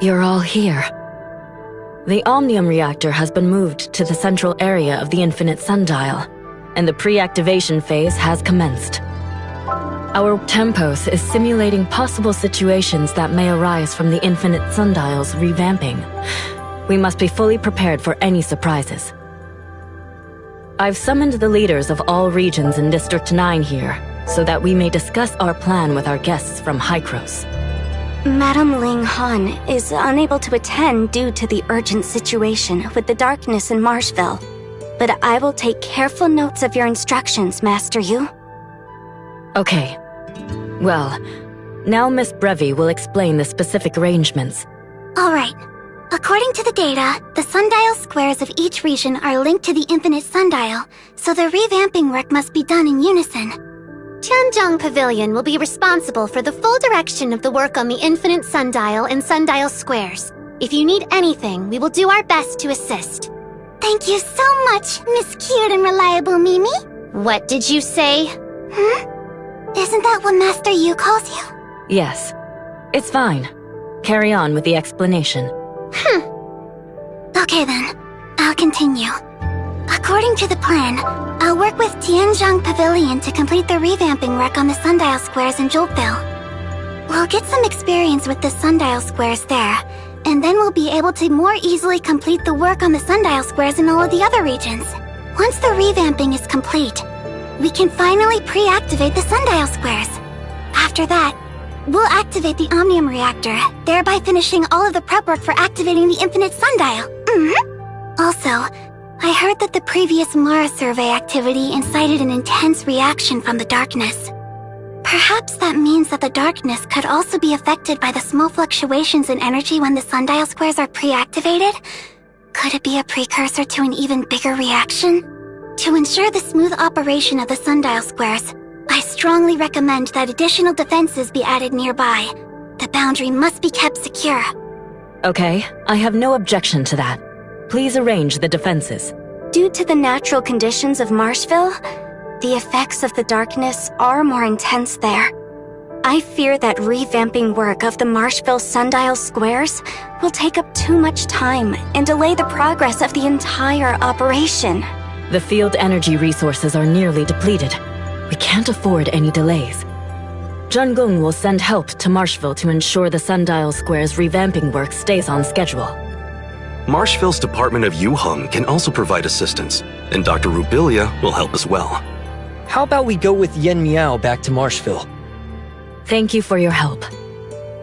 You're all here. The Omnium reactor has been moved to the central area of the Infinite Sundial, and the pre-activation phase has commenced. Our Tempos is simulating possible situations that may arise from the Infinite Sundial's revamping. We must be fully prepared for any surprises. I've summoned the leaders of all regions in District 9 here, so that we may discuss our plan with our guests from Hykros. Madame Ling Han is unable to attend due to the urgent situation with the darkness in Marshville. But I will take careful notes of your instructions, Master Yu. Okay. Well, now Miss Brevi will explain the specific arrangements. All right. According to the data, the sundial squares of each region are linked to the Infinite Sundial, so the revamping work must be done in unison. Tianzhong Pavilion will be responsible for the full direction of the work on the Infinite Sundial and Sundial Squares. If you need anything, we will do our best to assist. Thank you so much, Miss Cute and Reliable Mimi. What did you say? Isn't that what Master Yu calls you? Yes. It's fine. Carry on with the explanation. Okay then, I'll continue. According to the plan, I'll work with Tianzhong Pavilion to complete the revamping work on the sundial squares in Joltville. We'll get some experience with the sundial squares there, and then we'll be able to more easily complete the work on the sundial squares in all of the other regions. Once the revamping is complete, we can finally pre-activate the sundial squares. After that, we'll activate the Omnium reactor, thereby finishing all of the prep work for activating the Infinite Sundial. Also, I heard that the previous Mara survey activity incited an intense reaction from the darkness. Perhaps that means that the darkness could also be affected by the small fluctuations in energy when the sundial squares are pre-activated? Could it be a precursor to an even bigger reaction? To ensure the smooth operation of the sundial squares, I strongly recommend that additional defenses be added nearby. The boundary must be kept secure. Okay, I have no objection to that. Please arrange the defenses. Due to the natural conditions of Marshville, the effects of the darkness are more intense there. I fear that revamping work of the Marshville sundial squares will take up too much time and delay the progress of the entire operation. The field energy resources are nearly depleted. We can't afford any delays. Zhengong will send help to Marshville to ensure the sundial square's revamping work stays on schedule. Marshville's Department of Yuheng can also provide assistance, and Dr. Rubilia will help as well. How about we go with Yen Miao back to Marshville? Thank you for your help.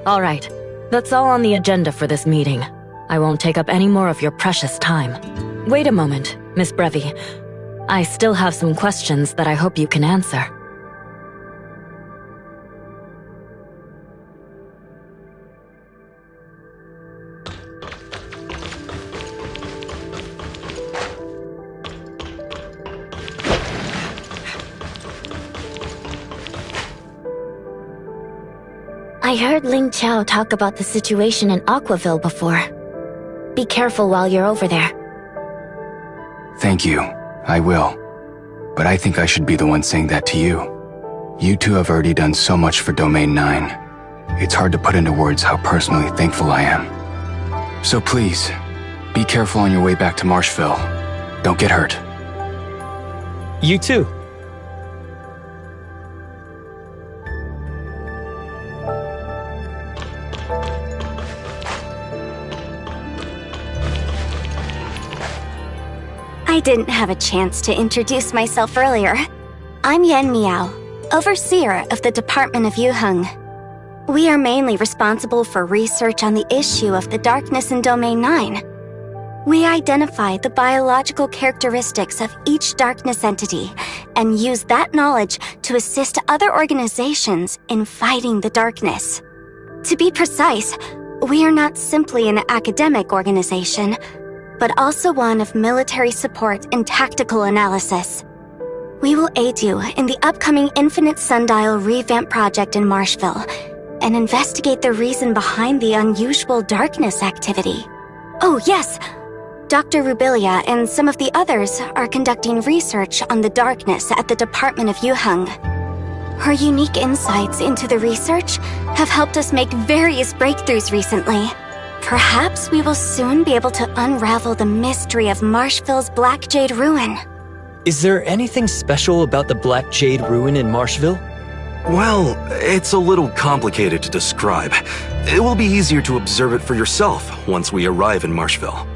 All right, that's all on the agenda for this meeting. I won't take up any more of your precious time. Wait a moment, Miss Brevi. I still have some questions that I hope you can answer. I heard Ling Qiao talk about the situation in Aquaville before. Be careful while you're over there. Thank you. I will. But I think I should be the one saying that to you. You two have already done so much for Domain 9. It's hard to put into words how personally thankful I am. So please, be careful on your way back to Marshville. Don't get hurt. You too. I didn't have a chance to introduce myself earlier. I'm Yen Miao, overseer of the Department of Yuheng. We are mainly responsible for research on the issue of the darkness in Domain 9. We identify the biological characteristics of each darkness entity and use that knowledge to assist other organizations in fighting the darkness. To be precise, we are not simply an academic organization, but also one of military support and tactical analysis. We will aid you in the upcoming Infinite Sundial revamp project in Marshville and investigate the reason behind the unusual darkness activity. Oh yes, Dr. Rubilia and some of the others are conducting research on the darkness at the Department of Yuheng. Her unique insights into the research have helped us make various breakthroughs recently. Perhaps we will soon be able to unravel the mystery of Marshville's Black Jade Ruin. Is there anything special about the Black Jade Ruin in Marshville? Well, it's a little complicated to describe. It will be easier to observe it for yourself once we arrive in Marshville.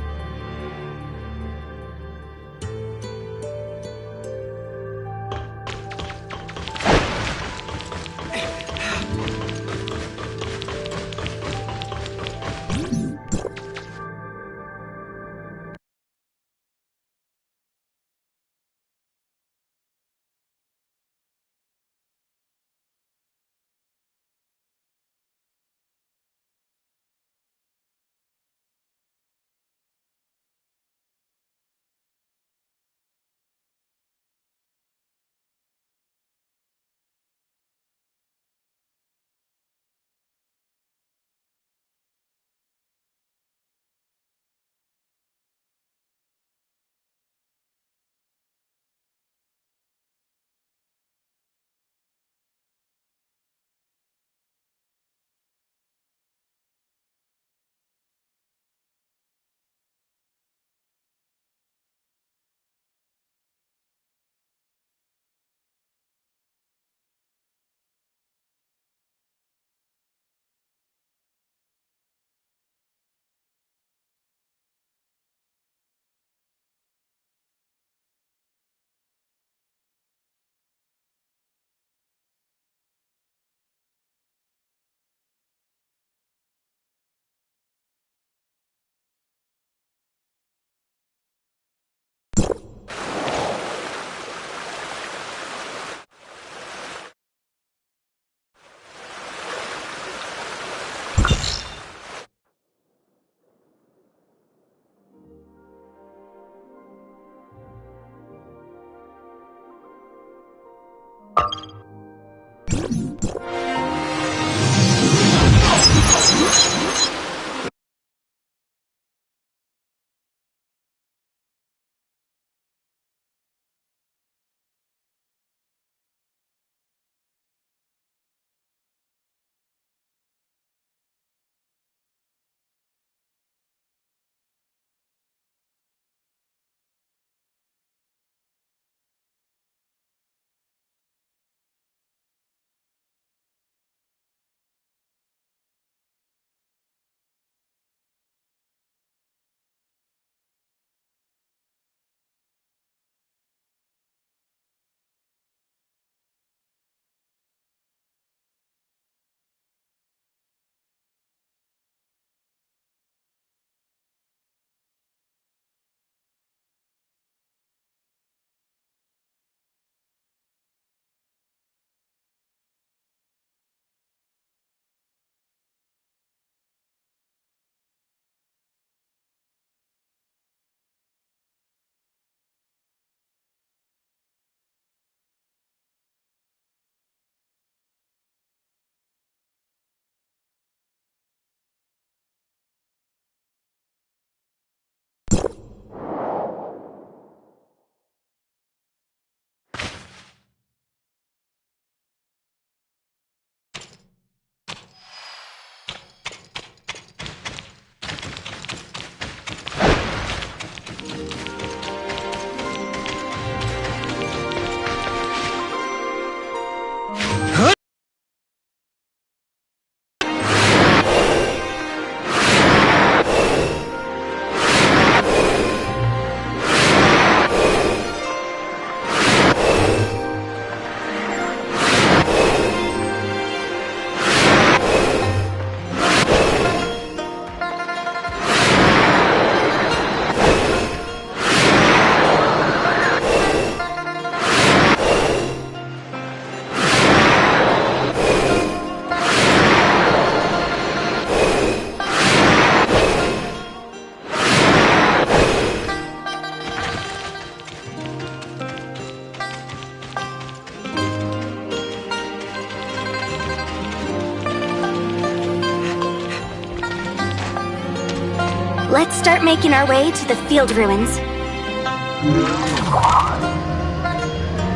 Let's start making our way to the field ruins.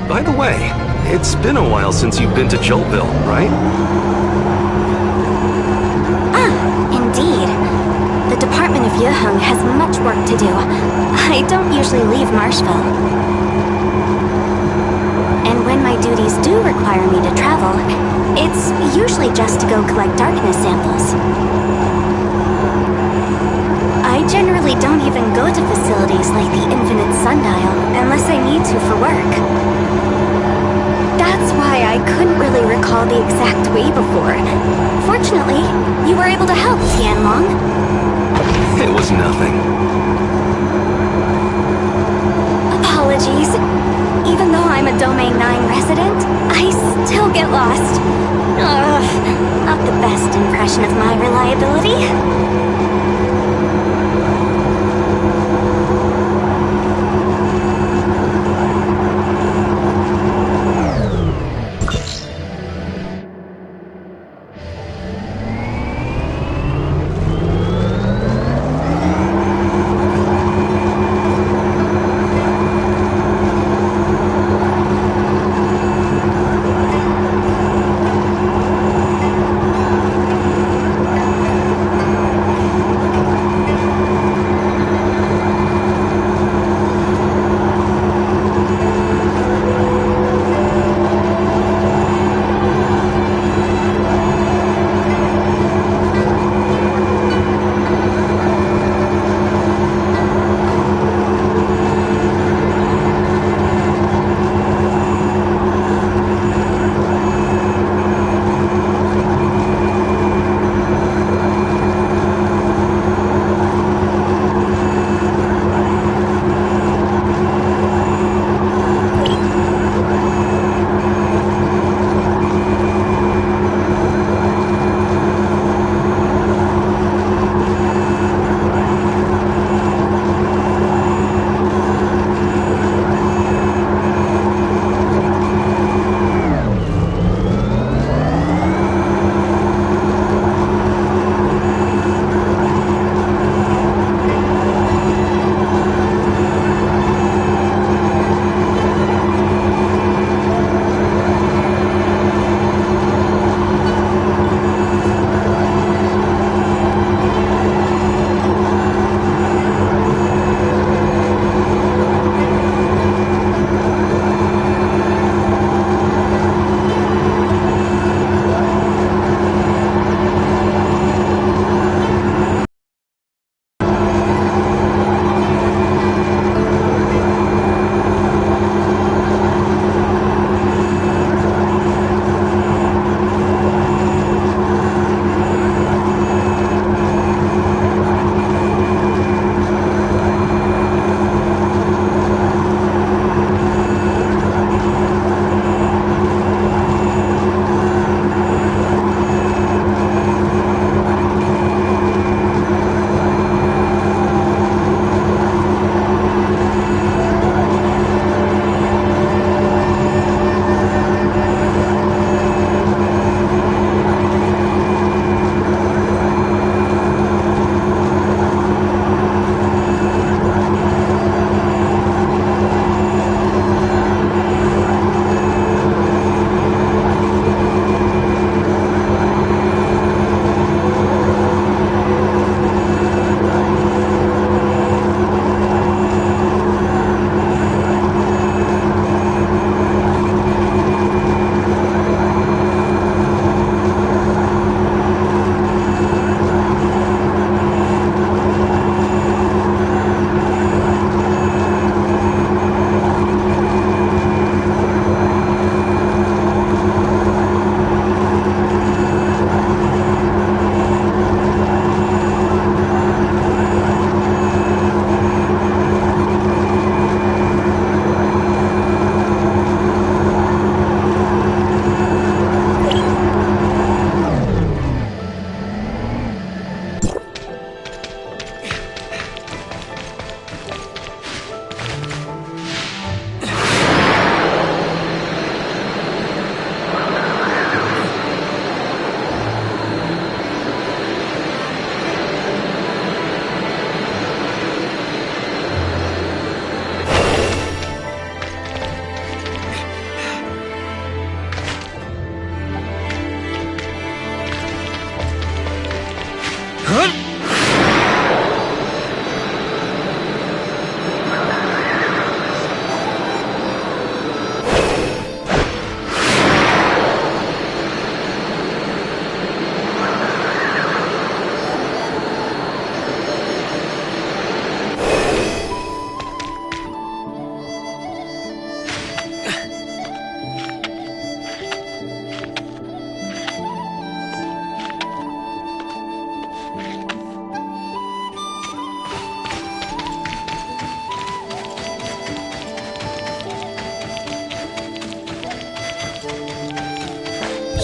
By the way, it's been a while since you've been to Joltville, right? Ah, indeed. much work to do. I don't usually leave Marshville. And when my duties do require me to travel, it's usually just to go collect darkness samples. I generally don't even go to facilities like the Infinite Sundial unless I need to for work. That's why I couldn't really recall the exact way before. Fortunately, you were able to help, Tianlong. It was nothing. Apologies. Even though I'm a Domain 9 resident, I still get lost. Ugh, not the best impression of my reliability.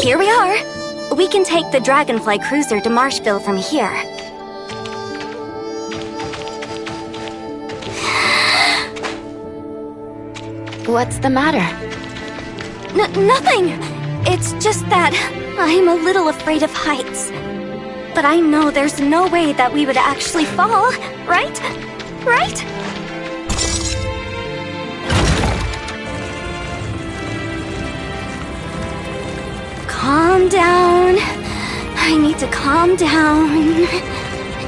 Here we are. We can take the Dragonfly cruiser to Marshville from here. What's the matter? Nothing! It's just that I'm a little afraid of heights. But I know there's no way that we would actually fall, right? Right? Calm down. I need to calm down.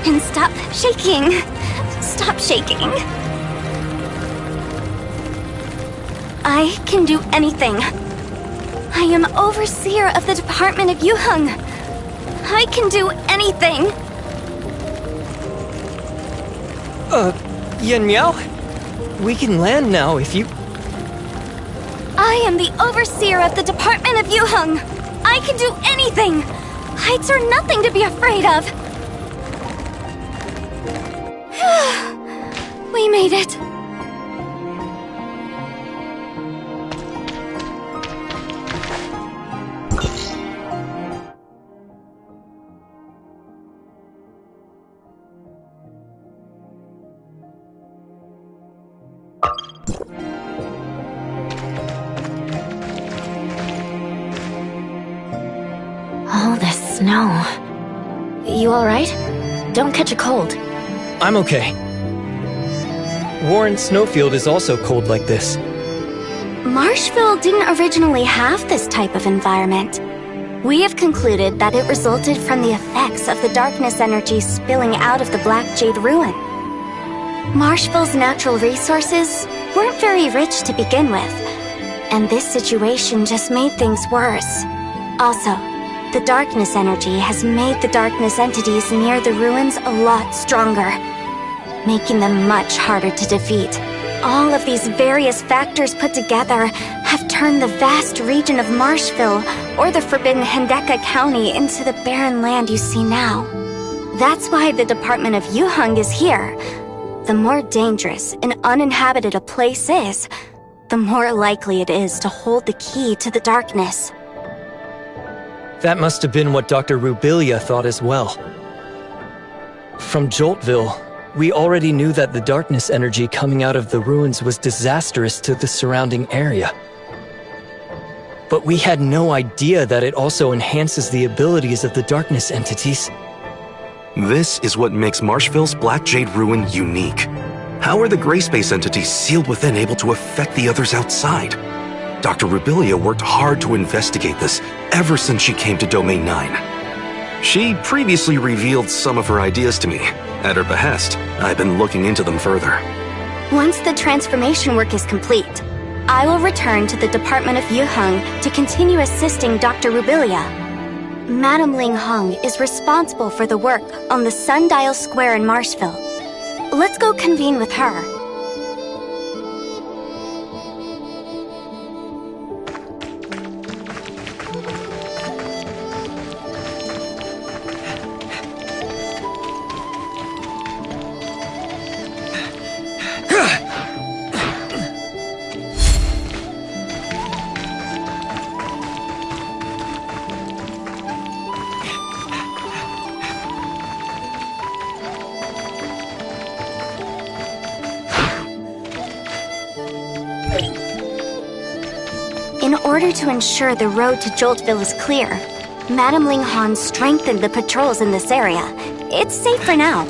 And stop shaking. Stop shaking. I can do anything. I am overseer of the Department of Yuheng. I can do anything. Yen Miao? We can land now if you... I am the overseer of the Department of Yuheng. I can do anything. Heights are nothing to be afraid of. We made it. All this snow. You alright? Don't catch a cold. I'm okay. Warren Snowfield is also cold like this. Marshville didn't originally have this type of environment. We have concluded that it resulted from the effects of the darkness energy spilling out of the Black Jade Ruin. Marshville's natural resources weren't very rich to begin with, and this situation just made things worse. Also, the darkness energy has made the darkness entities near the ruins a lot stronger, making them much harder to defeat. All of these various factors put together have turned the vast region of Marshville, or the Forbidden Hendeka County, into the barren land you see now. That's why the Department of Yuheng is here. The more dangerous and uninhabited a place is, the more likely it is to hold the key to the darkness. That must have been what Dr. Rubilia thought as well. From Joltville, we already knew that the darkness energy coming out of the ruins was disastrous to the surrounding area. But we had no idea that it also enhances the abilities of the darkness entities. This is what makes Marshville's Black Jade Ruin unique. How are the gray space entities sealed within able to affect the others outside? Dr. Rubilia worked hard to investigate this ever since she came to Domain 9. She previously revealed some of her ideas to me. At her behest, I've been looking into them further. Once the transformation work is complete, I will return to the Department of Yuheng to continue assisting Dr. Rubilia. Madame Ling Heng is responsible for the work on the Sundial Square in Marshville. Let's go convene with her. In order to ensure the road to Joltville is clear, Madame Ling Han strengthened the patrols in this area. It's safe for now.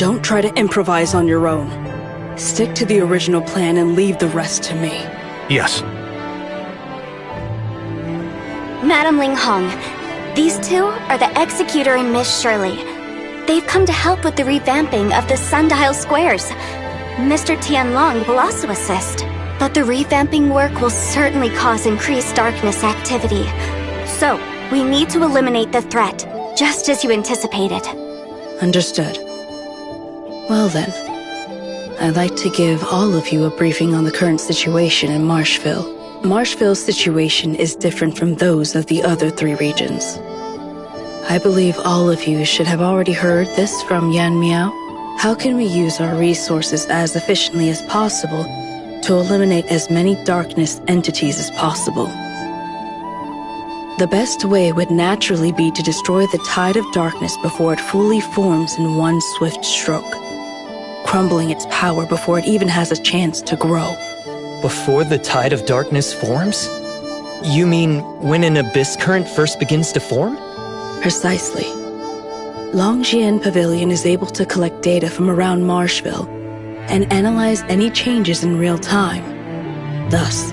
Don't try to improvise on your own. Stick to the original plan and leave the rest to me. Yes. Madam Ling Hong, these two are the Executor and Miss Shirley. They've come to help with the revamping of the Sundial Squares. Mr. Tianlong will also assist. But the revamping work will certainly cause increased darkness activity. So, we need to eliminate the threat, just as you anticipated. Understood. Well then, I'd like to give all of you a briefing on the current situation in Marshville. Marshville's situation is different from those of the other 3 regions. I believe all of you should have already heard this from Yan Miao. How can we use our resources as efficiently as possible to eliminate as many darkness entities as possible? The best way would naturally be to destroy the tide of darkness before it fully forms in one swift stroke, crumbling its power before it even has a chance to grow. Before the tide of darkness forms? You mean when an abyss current first begins to form? Precisely. Longjian Pavilion is able to collect data from around Marshville and analyze any changes in real time, thus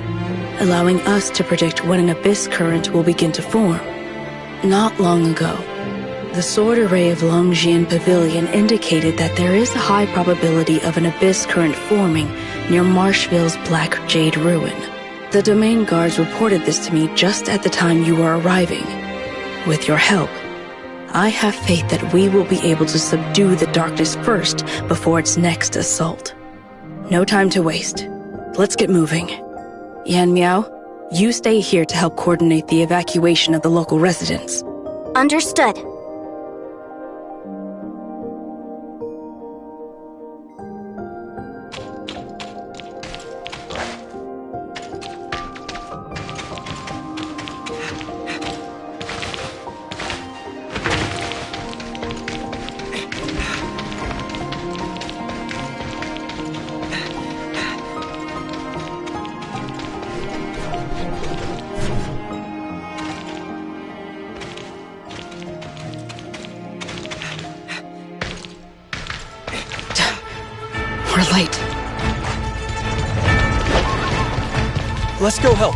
allowing us to predict when an abyss current will begin to form. Not long ago, the sword array of Longjian Pavilion indicated that there is a high probability of an abyss current forming near Marshville's Black Jade Ruin. The domain guards reported this to me just at the time you were arriving. With your help, I have faith that we will be able to subdue the darkness first before its next assault. No time to waste. Let's get moving. Yan Miao, you stay here to help coordinate the evacuation of the local residents. Understood. We're late. Let's go help.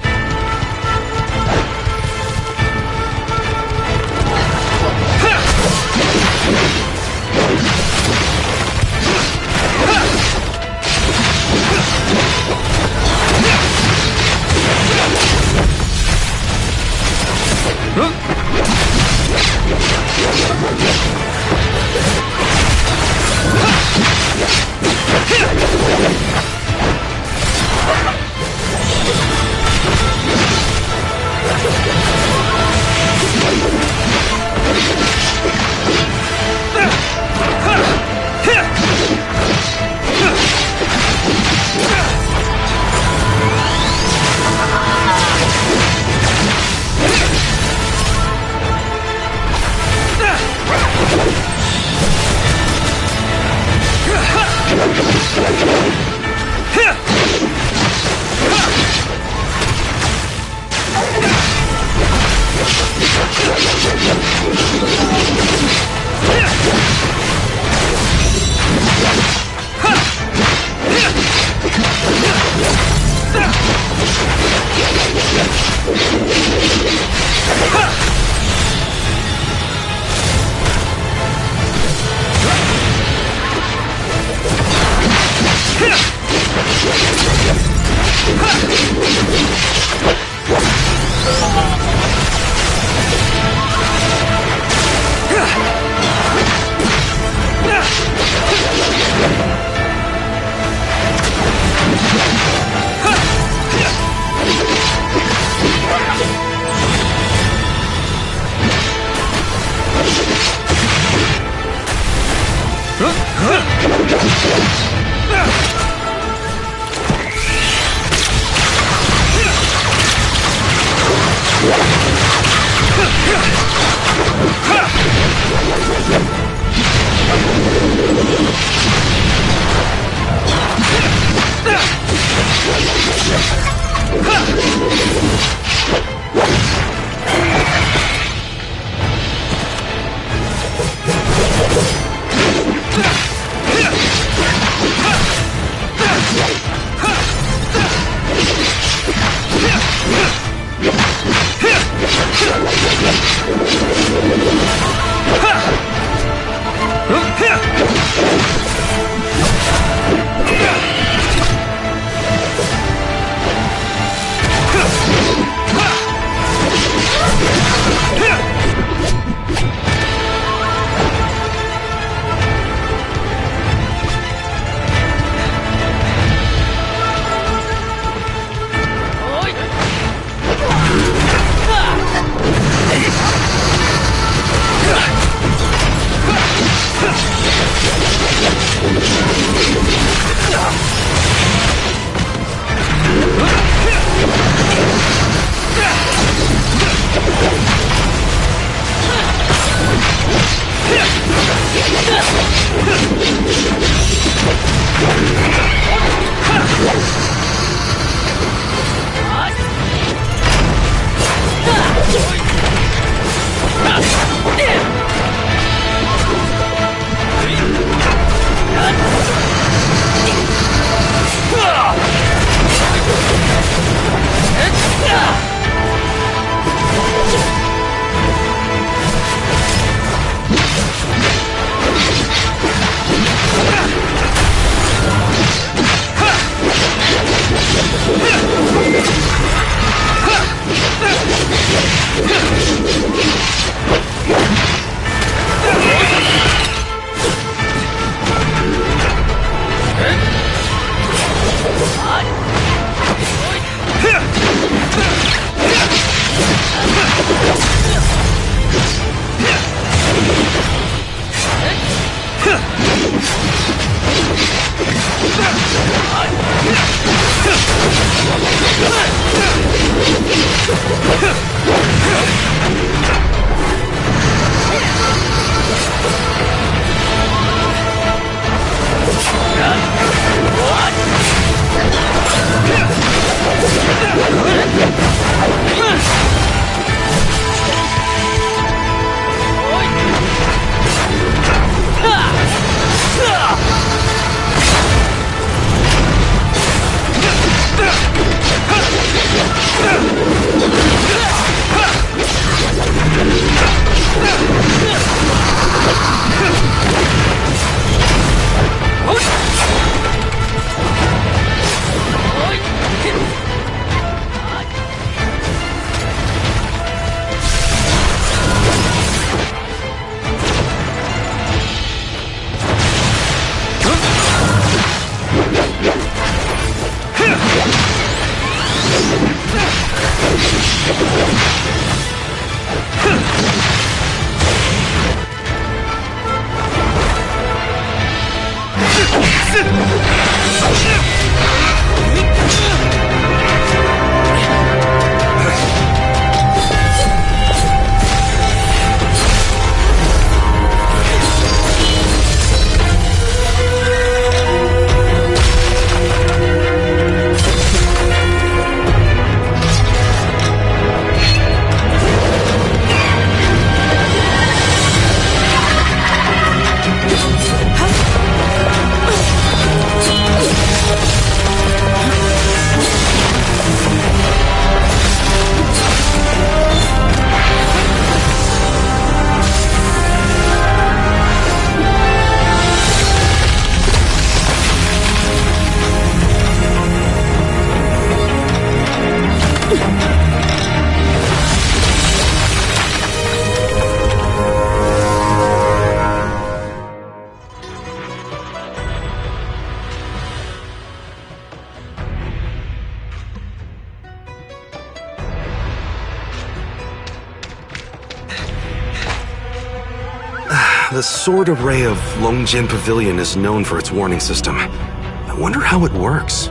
The sword array of Longjin Pavilion is known for its warning system. I wonder how it works.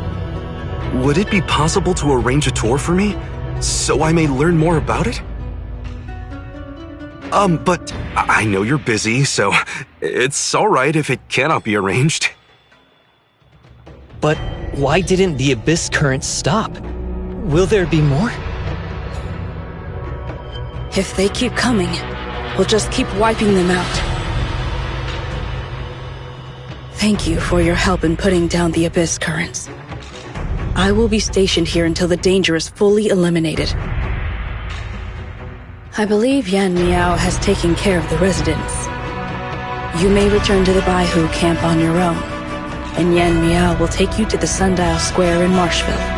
Would it be possible to arrange a tour for me, so I may learn more about it? But I know you're busy, so it's alright if it cannot be arranged. But why didn't the Abyss current stop? Will there be more? If they keep coming, we'll just keep wiping them out. Thank you for your help in putting down the Abyss currents. I will be stationed here until the danger is fully eliminated. I believe Yan Miao has taken care of the residents. You may return to the Baihu camp on your own, and Yan Miao will take you to the Sundial Square in Marshville.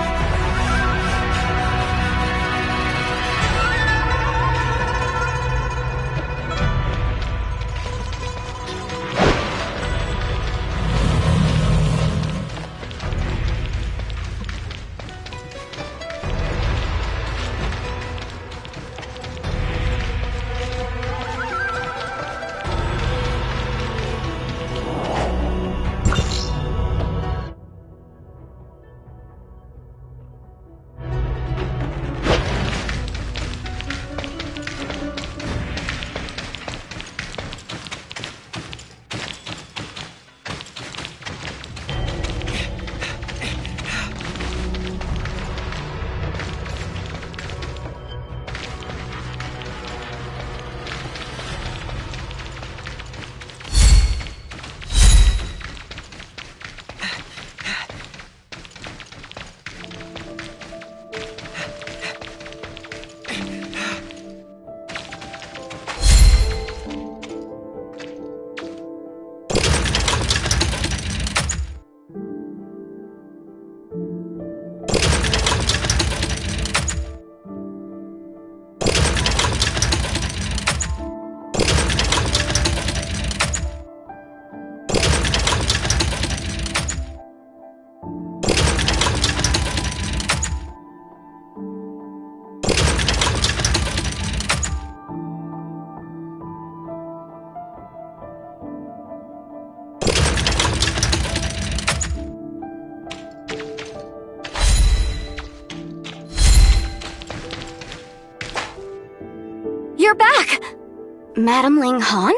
Madame Ling Han?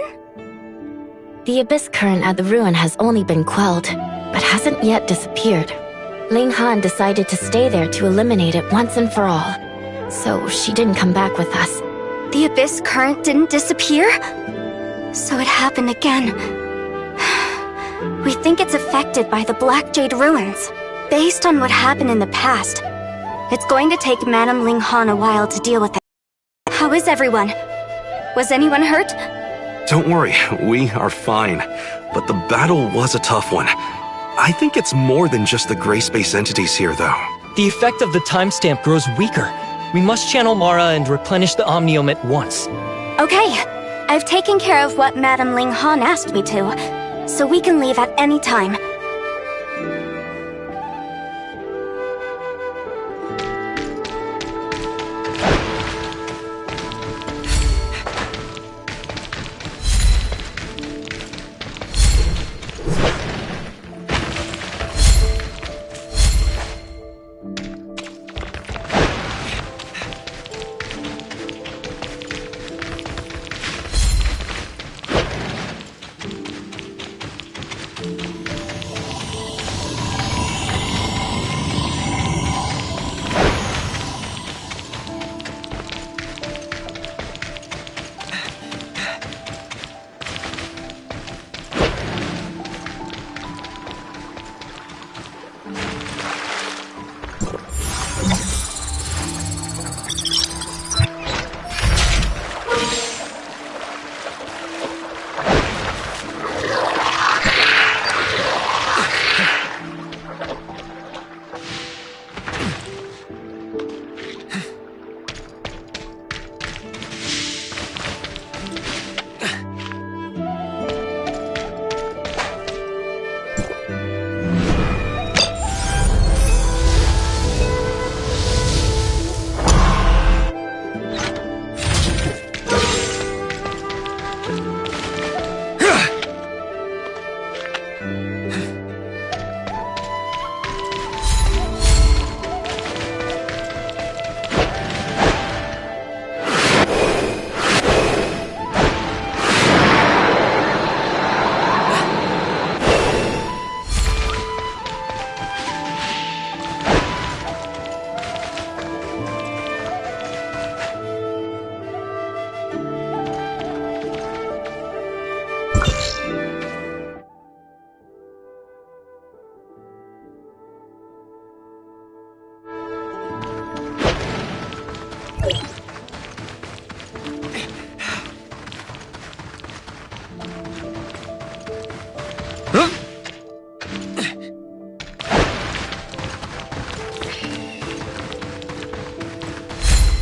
The abyss current at the ruin has only been quelled, but hasn't yet disappeared. Ling Han decided to stay there to eliminate it once and for all, so she didn't come back with us. The abyss current didn't disappear? So it happened again. We think it's affected by the Black Jade ruins. Based on what happened in the past, it's going to take Madame Ling Han a while to deal with it. How is everyone? Was anyone hurt? Don't worry, we are fine. But the battle was a tough one. I think it's more than just the gray space entities here, though. The effect of the timestamp grows weaker. We must channel Mara and replenish the Omniome at once. Okay, I've taken care of what Madame Ling Han asked me to, so we can leave at any time.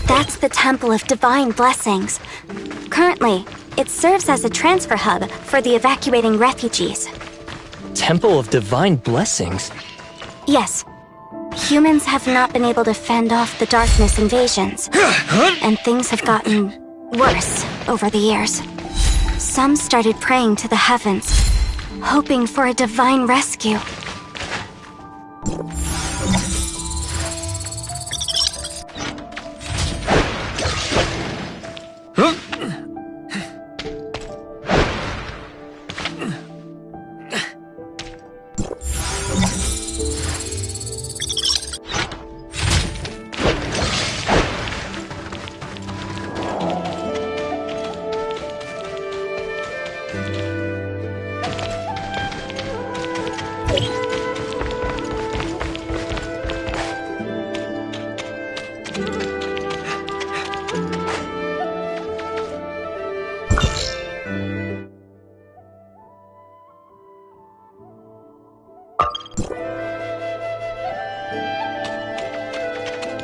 That's the Temple of Divine Blessings. Currently, it serves as a transfer hub for the evacuating refugees. Temple of Divine Blessings? Yes. Humans have not been able to fend off the darkness invasions, and things have gotten worse over the years. Some started praying to the heavens, hoping for a divine rescue.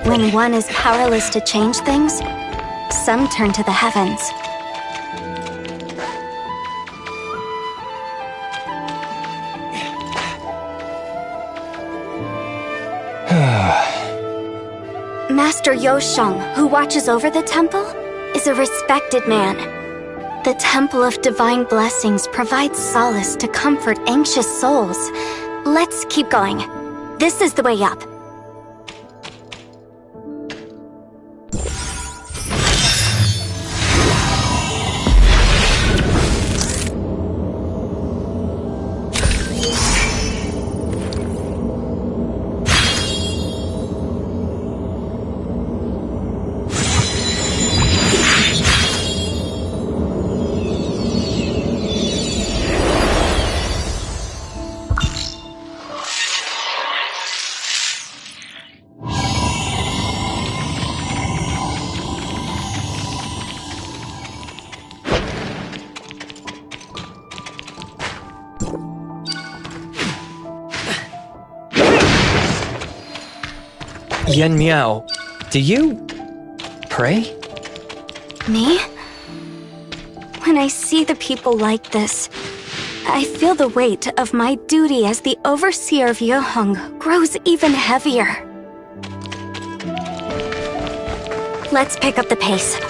When one is powerless to change things, some turn to the heavens. Master Yosheng, who watches over the temple, is a respected man. The Temple of Divine Blessings provides solace to comfort anxious souls. Let's keep going. This is the way up. Yen Miao, do you pray? Me? When I see the people like this, I feel the weight of my duty as the overseer of Yuheng grows even heavier. Let's pick up the pace.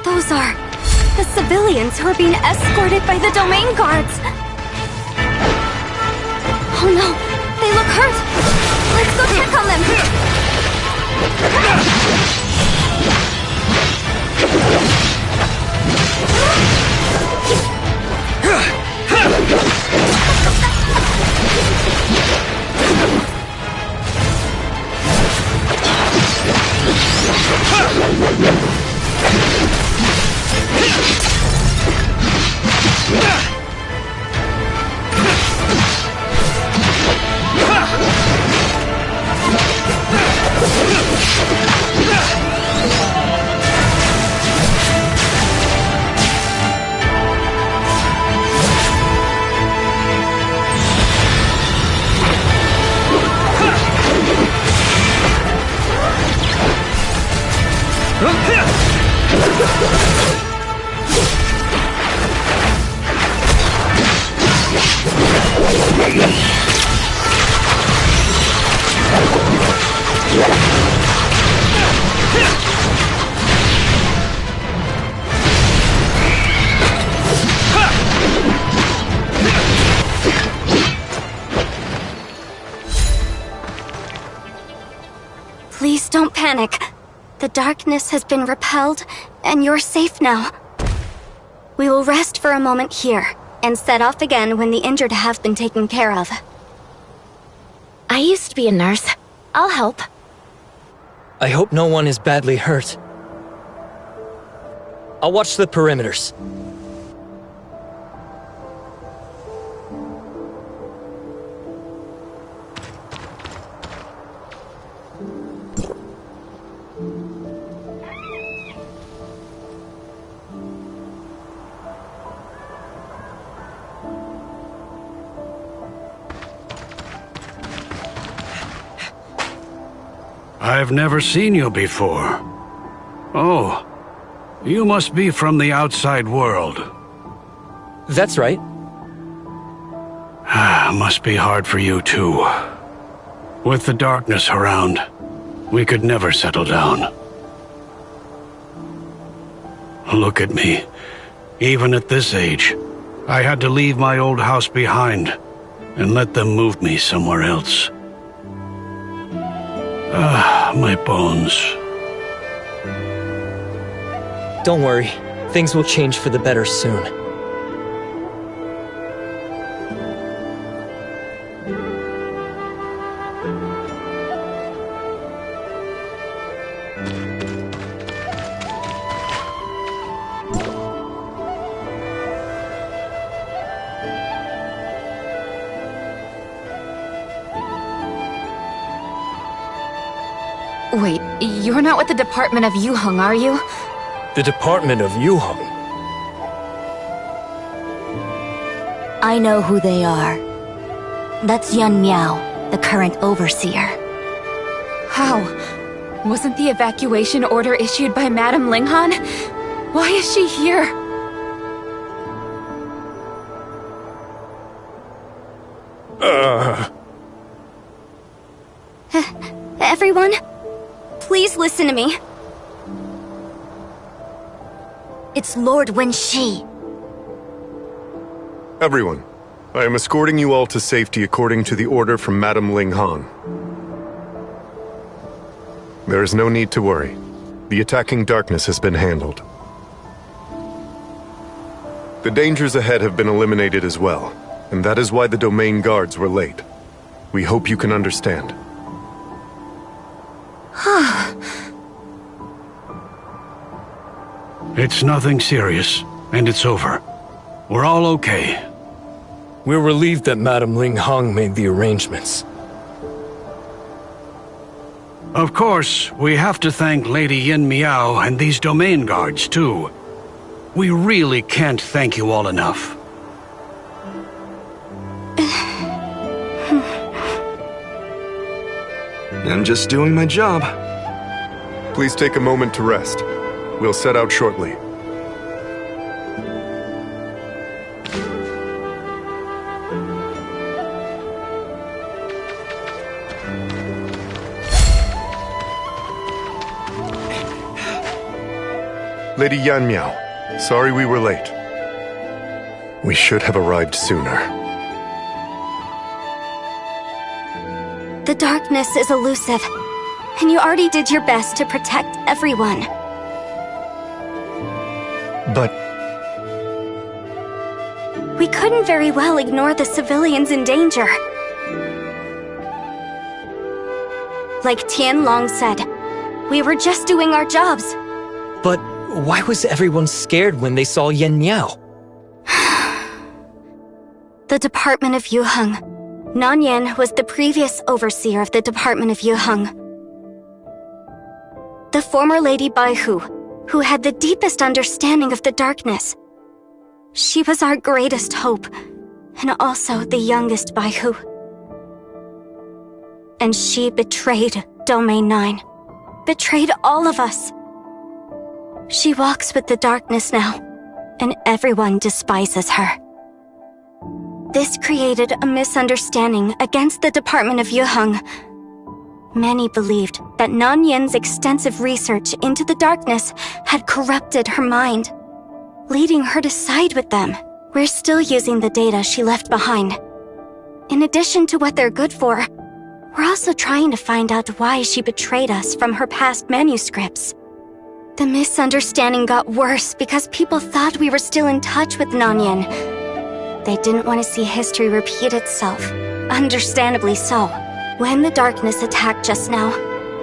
Those are the civilians who are being escorted by the domain guards. Oh no, they look hurt. Let's go check on them. Please don't panic. The darkness has been repelled, and you're safe now. We will rest for a moment here, and set off again when the injured have been taken care of. I used to be a nurse. I'll help. I hope no one is badly hurt. I'll watch the perimeters. I've never seen you before. Oh, you must be from the outside world. That's right. Must be hard for you too. With the darkness around, we could never settle down. Look at me. Even at this age, I had to leave my old house behind and let them move me somewhere else. My bones. Don't worry. Things will change for the better soon. Wait, you're not with the Department of Yuheng, are you? The Department of Yuheng? I know who they are. That's Yen Miao, the current overseer. How? Wasn't the evacuation order issued by Madame Linghan? Why is she here? everyone? Please listen to me. It's Lord Wenxi. Everyone, I am escorting you all to safety according to the order from Madame Linghan. There is no need to worry. The attacking darkness has been handled. The dangers ahead have been eliminated as well, and that is why the domain guards were late. We hope you can understand. It's nothing serious, and it's over. We're all okay. We're relieved that Madame Linghang made the arrangements. Of course, we have to thank Lady Yin Miao and these domain guards, too. We really can't thank you all enough. I'm just doing my job. Please take a moment to rest. We'll set out shortly. Lady Yan Miao, sorry we were late. We should have arrived sooner. The darkness is elusive, and you already did your best to protect everyone. But we couldn't very well ignore the civilians in danger. Like Tian Long said, we were just doing our jobs. But why was everyone scared when they saw Yen Miao? The Department of Yuheng. Nan Yan was the previous overseer of the Department of Yuheng. The former Lady Baihu, who had the deepest understanding of the darkness. She was our greatest hope, and also the youngest Baihu. And she betrayed Domain 9. Betrayed all of us. She walks with the darkness now, and everyone despises her. This created a misunderstanding against the Department of Yuheng. Many believed that Nan Yan's extensive research into the darkness had corrupted her mind, leading her to side with them. We're still using the data she left behind. In addition to what they're good for, we're also trying to find out why she betrayed us from her past manuscripts. The misunderstanding got worse because people thought we were still in touch with Nan Yan. They didn't want to see history repeat itself. Understandably so. When the darkness attacked just now,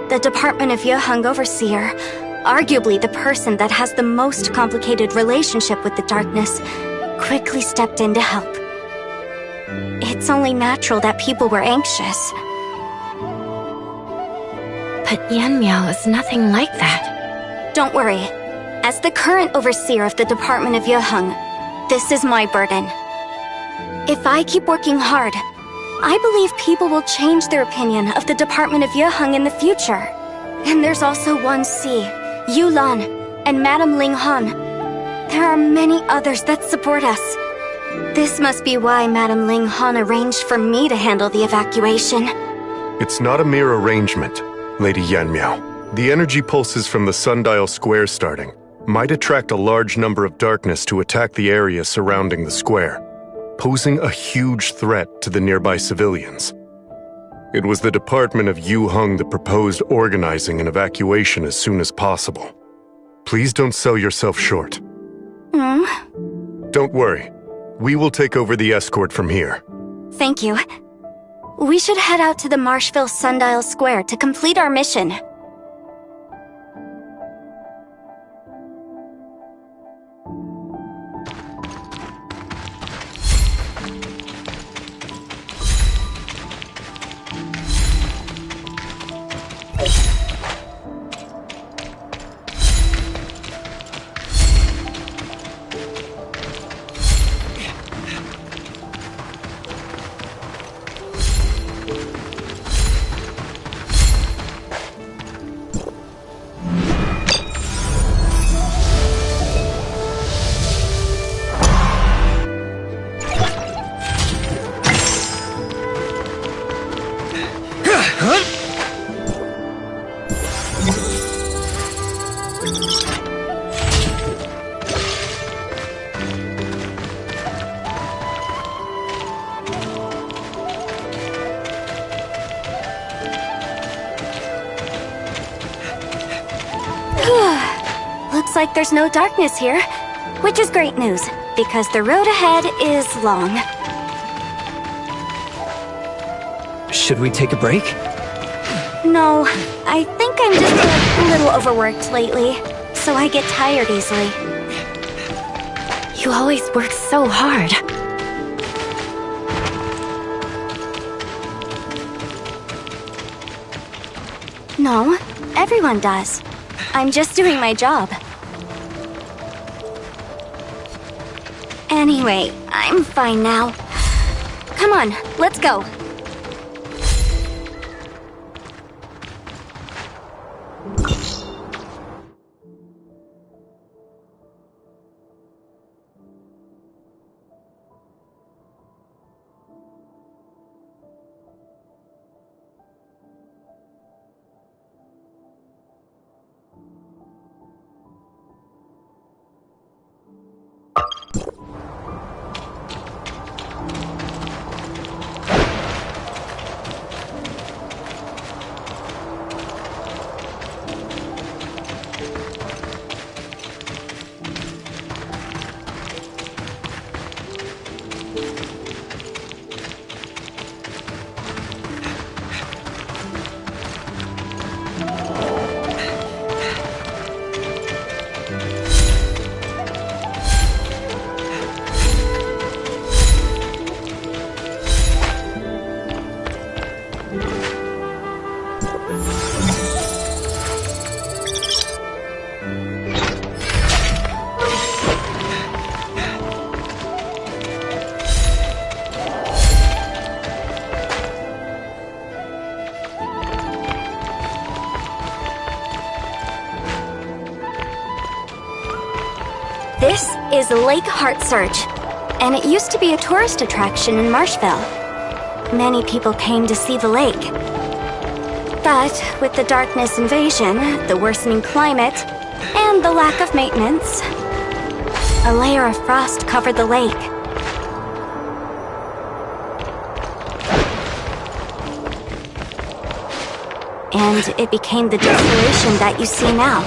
the Department of Yuheng Overseer, arguably the person that has the most complicated relationship with the darkness, quickly stepped in to help. It's only natural that people were anxious. But Yan Miao is nothing like that. Don't worry. As the current overseer of the Department of Yuheng, this is my burden. If I keep working hard, I believe people will change their opinion of the Department of Yuheng in the future. And there's also 1C, Yu Lan, and Madame Linghan. There are many others that support us. This must be why Madame Linghan arranged for me to handle the evacuation. it's not a mere arrangement, Lady Yan Miao. The energy pulses from the sundial square starting might attract a large number of darkness to attack the area surrounding the square, posing a huge threat to the nearby civilians. It was the Department of Yuheng that proposed organizing an evacuation as soon as possible. Please don't sell yourself short. Don't worry. We will take over the escort from here. Thank you. We should head out to the Marshville Sundial Square to complete our mission. like there's no darkness here, which is great news, because the road ahead is long. Should we take a break? No, I think I'm just a little overworked lately, so I get tired easily. You always work so hard. No, everyone does. I'm just doing my job. Anyway, I'm fine now. Come on, let's go. This is Lake Heart Surge, and it used to be a tourist attraction in Marshville. Many people came to see the lake. But with the darkness invasion, the worsening climate, and the lack of maintenance, a layer of frost covered the lake. And it became the desolation that you see now.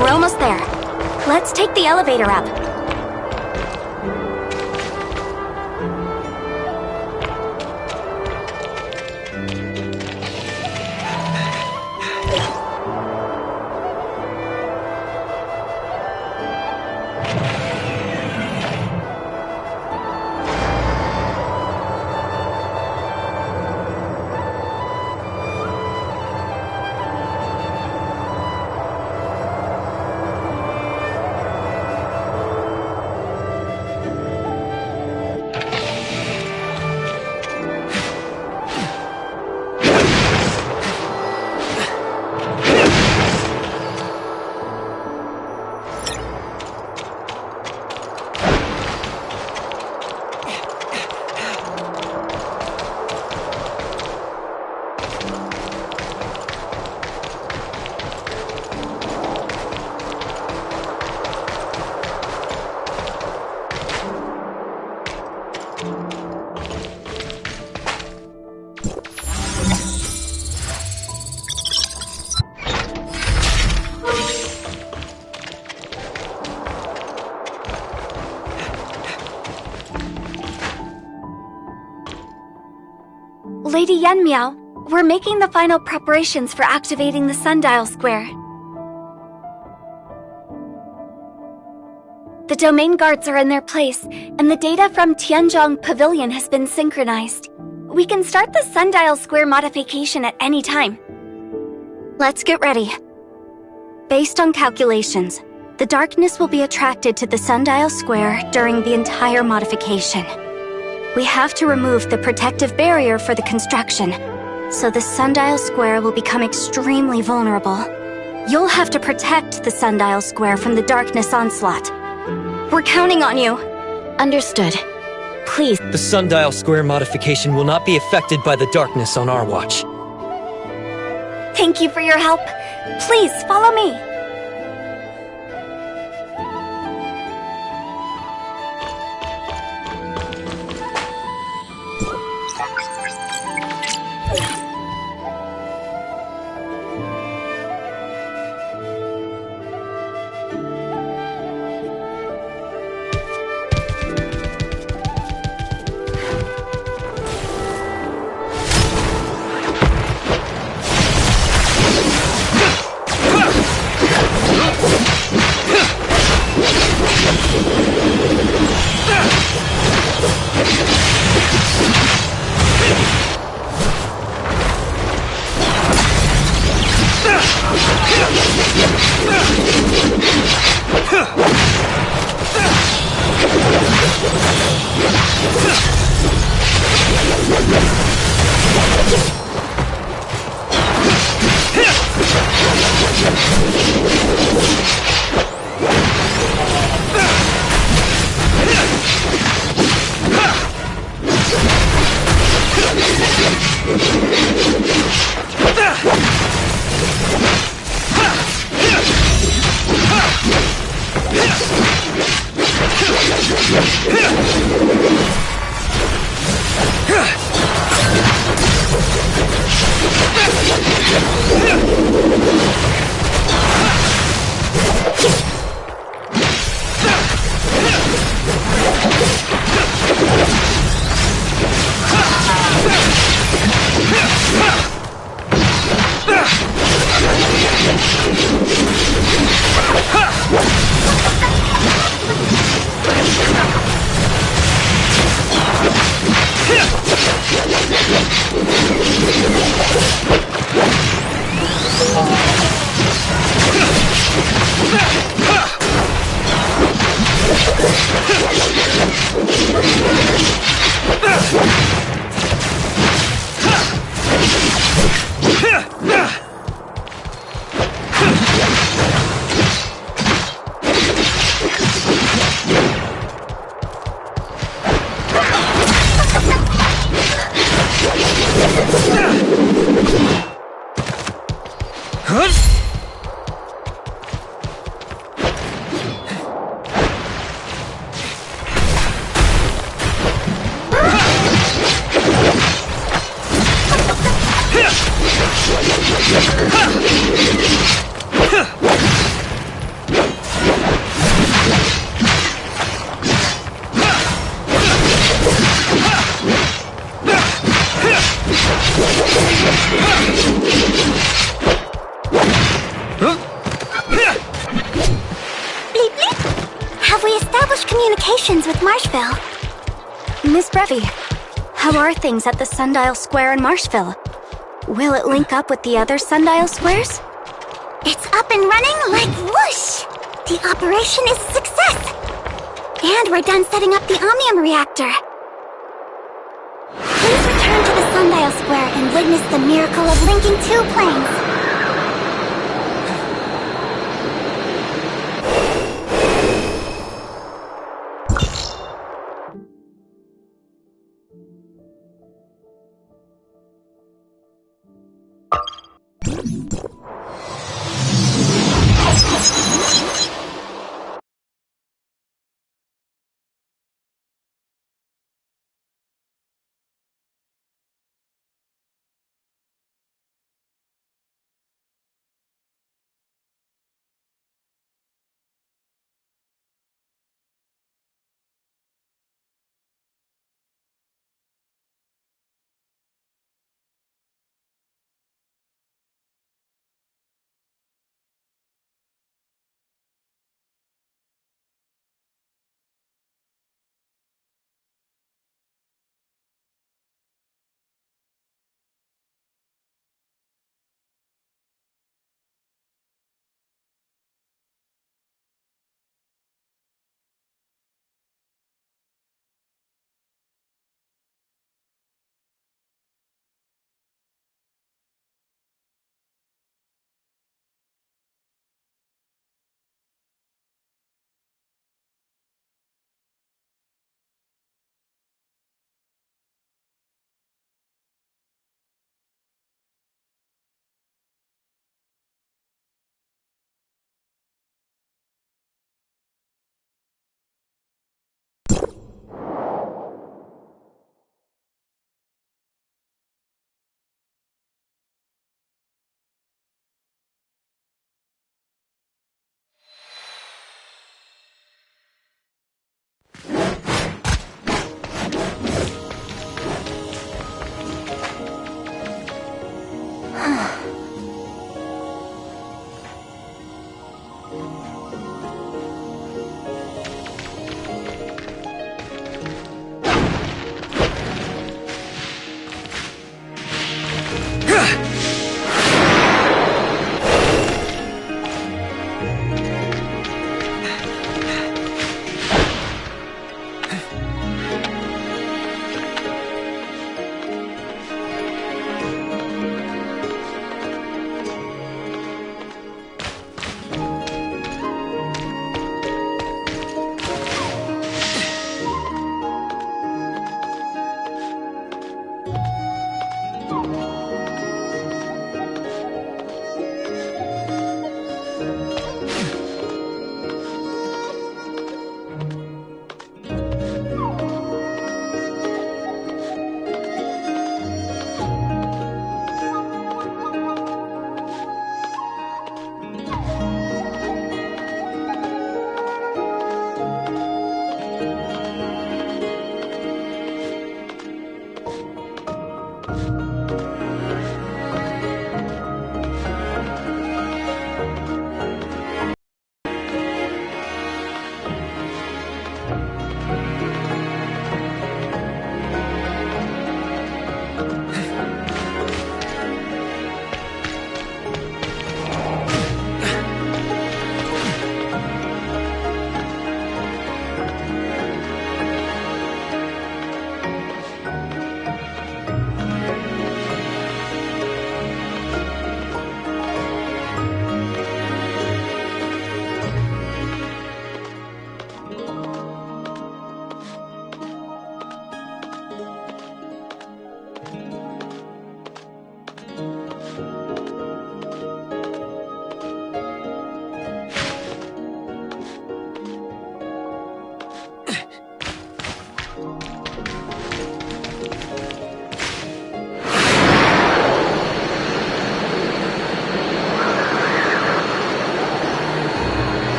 We're almost there. Let's take the elevator up. Lady Yenmiao, we're making the final preparations for activating the sundial square. The domain guards are in their place, and the data from Tianzhong Pavilion has been synchronized. We can start the Sundial Square modification at any time. Let's get ready. Based on calculations, the darkness will be attracted to the Sundial Square during the entire modification. We have to remove the protective barrier for the construction, so the Sundial Square will become extremely vulnerable. You'll have to protect the Sundial Square from the darkness onslaught. We're counting on you. Understood. Please. The Sundial Square modification will not be affected by the darkness on our watch. Thank you for your help. Please, follow me. With Marshville. Miss Brevi, how are things at the Sundial Square in Marshville? Will it link up with the other Sundial Squares? It's up and running like whoosh! The operation is a success! And we're done setting up the Omnium reactor. Please return to the Sundial Square and witness the miracle of linking two planes.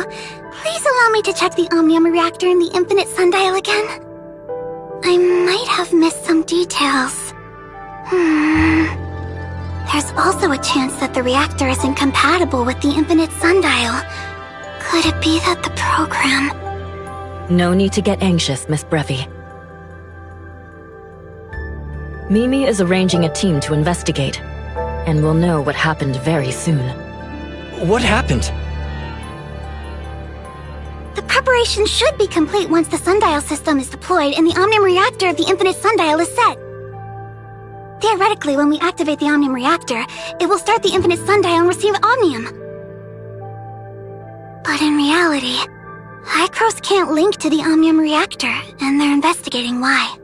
you. Please allow me to check the Omnium reactor in the Infinite Sundial again. I might have missed some details. There's also a chance that the reactor isn't compatible with the Infinite Sundial. Could it be that the program... No need to get anxious, Miss Brevi. Mimi is arranging a team to investigate, and we'll know what happened very soon. What happened? The preparation should be complete once the Sundial system is deployed and the Omnium reactor of the Infinite Sundial is set. Theoretically, when we activate the Omnium reactor, it will start the Infinite Sundial and receive Omnium. But in reality, Hycros can't link to the Omnium reactor, and they're investigating why.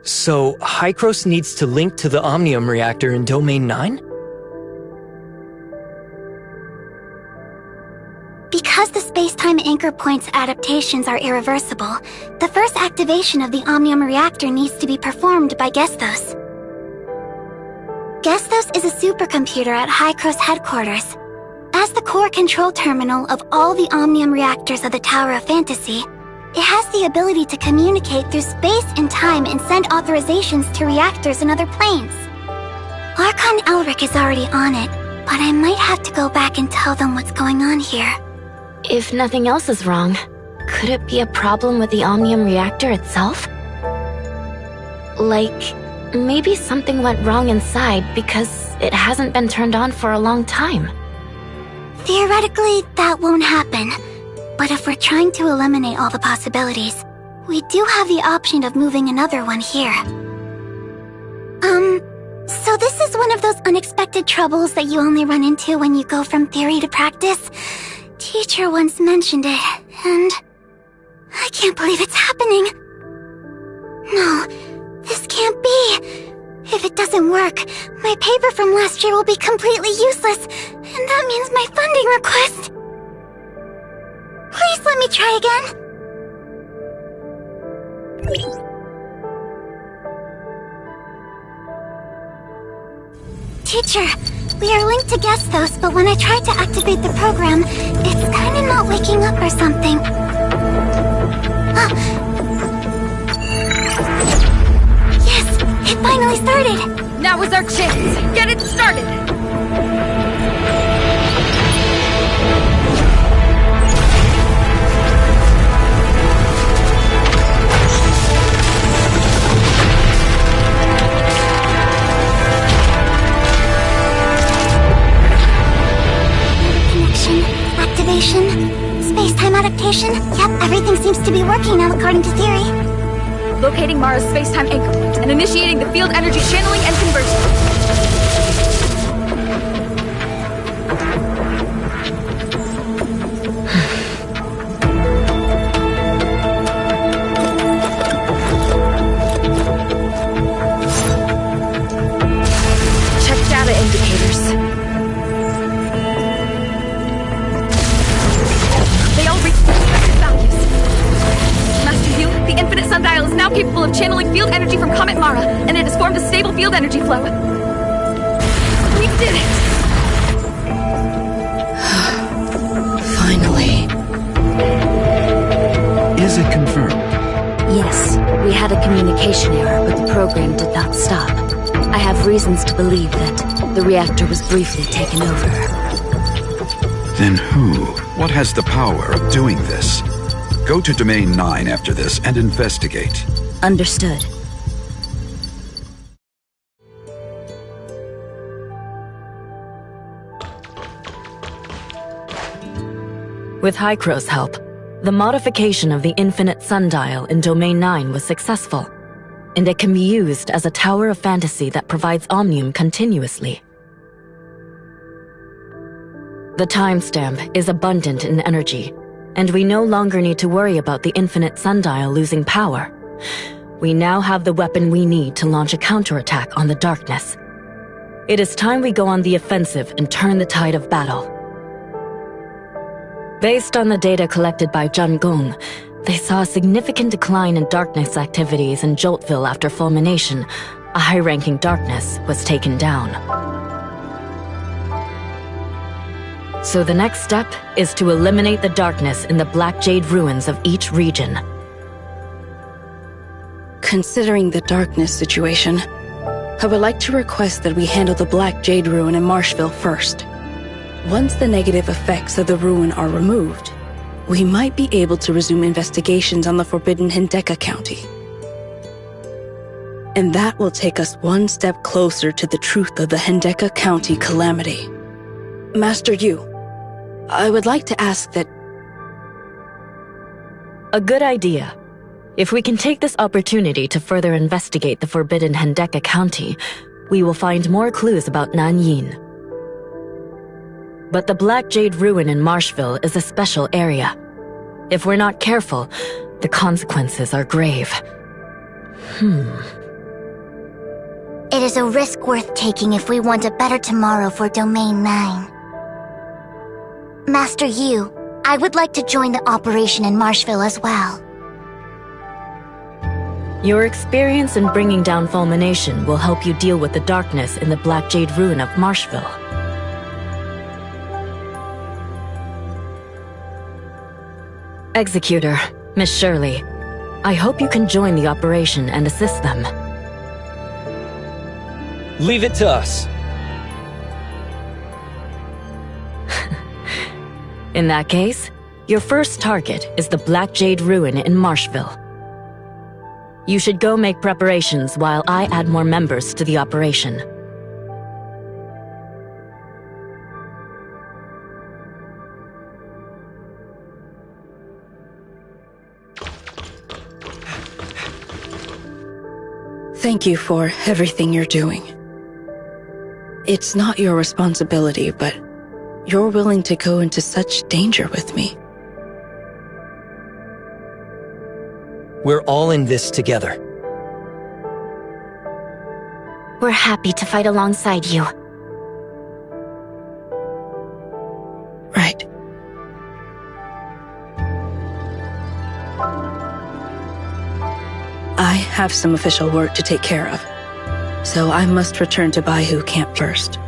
So, Hycros needs to link to the Omnium reactor in Domain 9? Because the space-time anchor point's adaptations are irreversible, the first activation of the Omnium reactor needs to be performed by Gestos. Gestos is a supercomputer at Hycros headquarters. As the core control terminal of all the Omnium reactors of the Tower of Fantasy, it has the ability to communicate through space and time and send authorizations to reactors in other planes. Archon Elric is already on it, but I might have to go back and tell them what's going on here. If nothing else is wrong, could it be a problem with the Omnium reactor itself? Like, maybe something went wrong inside because it hasn't been turned on for a long time. Theoretically, that won't happen. But if we're trying to eliminate all the possibilities, we do have the option of moving another one here. So this is one of those unexpected troubles that you only run into when you go from theory to practice? Teacher once mentioned it, and... I can't believe it's happening. No, this can't be. If it doesn't work, my paper from last year will be completely useless, and that means my funding request. Please let me try again. Teacher, we are linked to Gestos, but when I try to activate the program, it's kinda not waking up or something. Yes, it finally started! Now is our chance! Get it started! Activation, space-time adaptation. Yep, everything seems to be working now according to theory. Locating Mara's space-time anchor point and initiating the field energy channeling and conversion. Check data indicators. The Infinite Sundial is now capable of channeling field energy from Comet Mara, and it has formed a stable field energy flow. We did it! Finally. Is it confirmed? Yes, we had a communication error, but the program did not stop. I have reasons to believe that the reactor was briefly taken over. Then who? What has the power of doing this? Go to Domain 9 after this and investigate. Understood. With Hycros' help, the modification of the Infinite Sundial in Domain 9 was successful, and it can be used as a Tower of Fantasy that provides Omnium continuously. The timestamp is abundant in energy, and we no longer need to worry about the Infinite Sundial losing power. We now have the weapon we need to launch a counterattack on the darkness. It is time we go on the offensive and turn the tide of battle. Based on the data collected by Jun Gong, they saw a significant decline in darkness activities in Joltville after fulmination. A high-ranking darkness was taken down. So the next step is to eliminate the darkness in the Black Jade ruins of each region. Considering the darkness situation, I would like to request that we handle the Black Jade ruin in Marshville first. Once the negative effects of the ruin are removed, we might be able to resume investigations on the forbidden Hindeka County. And that will take us one step closer to the truth of the Hindeka County calamity. Master Yu, I would like to ask that... A good idea. If we can take this opportunity to further investigate the forbidden Hindeka County, we will find more clues about Nanyin. But the Black Jade ruin in Marshville is a special area. If we're not careful, the consequences are grave. It is a risk worth taking if we want a better tomorrow for Domain 9. Master Yu, I would like to join the operation in Marshville as well. Your experience in bringing down fulmination will help you deal with the darkness in the Black Jade ruin of Marshville. Executor, Miss Shirley, I hope you can join the operation and assist them. Leave it to us. In that case, your first target is the Black Jade ruin in Marshville. You should go make preparations while I add more members to the operation. Thank you for everything you're doing. It's not your responsibility, but you're willing to go into such danger with me. We're all in this together. We're happy to fight alongside you. Right. I have some official work to take care of, so I must return to Baihu Camp first.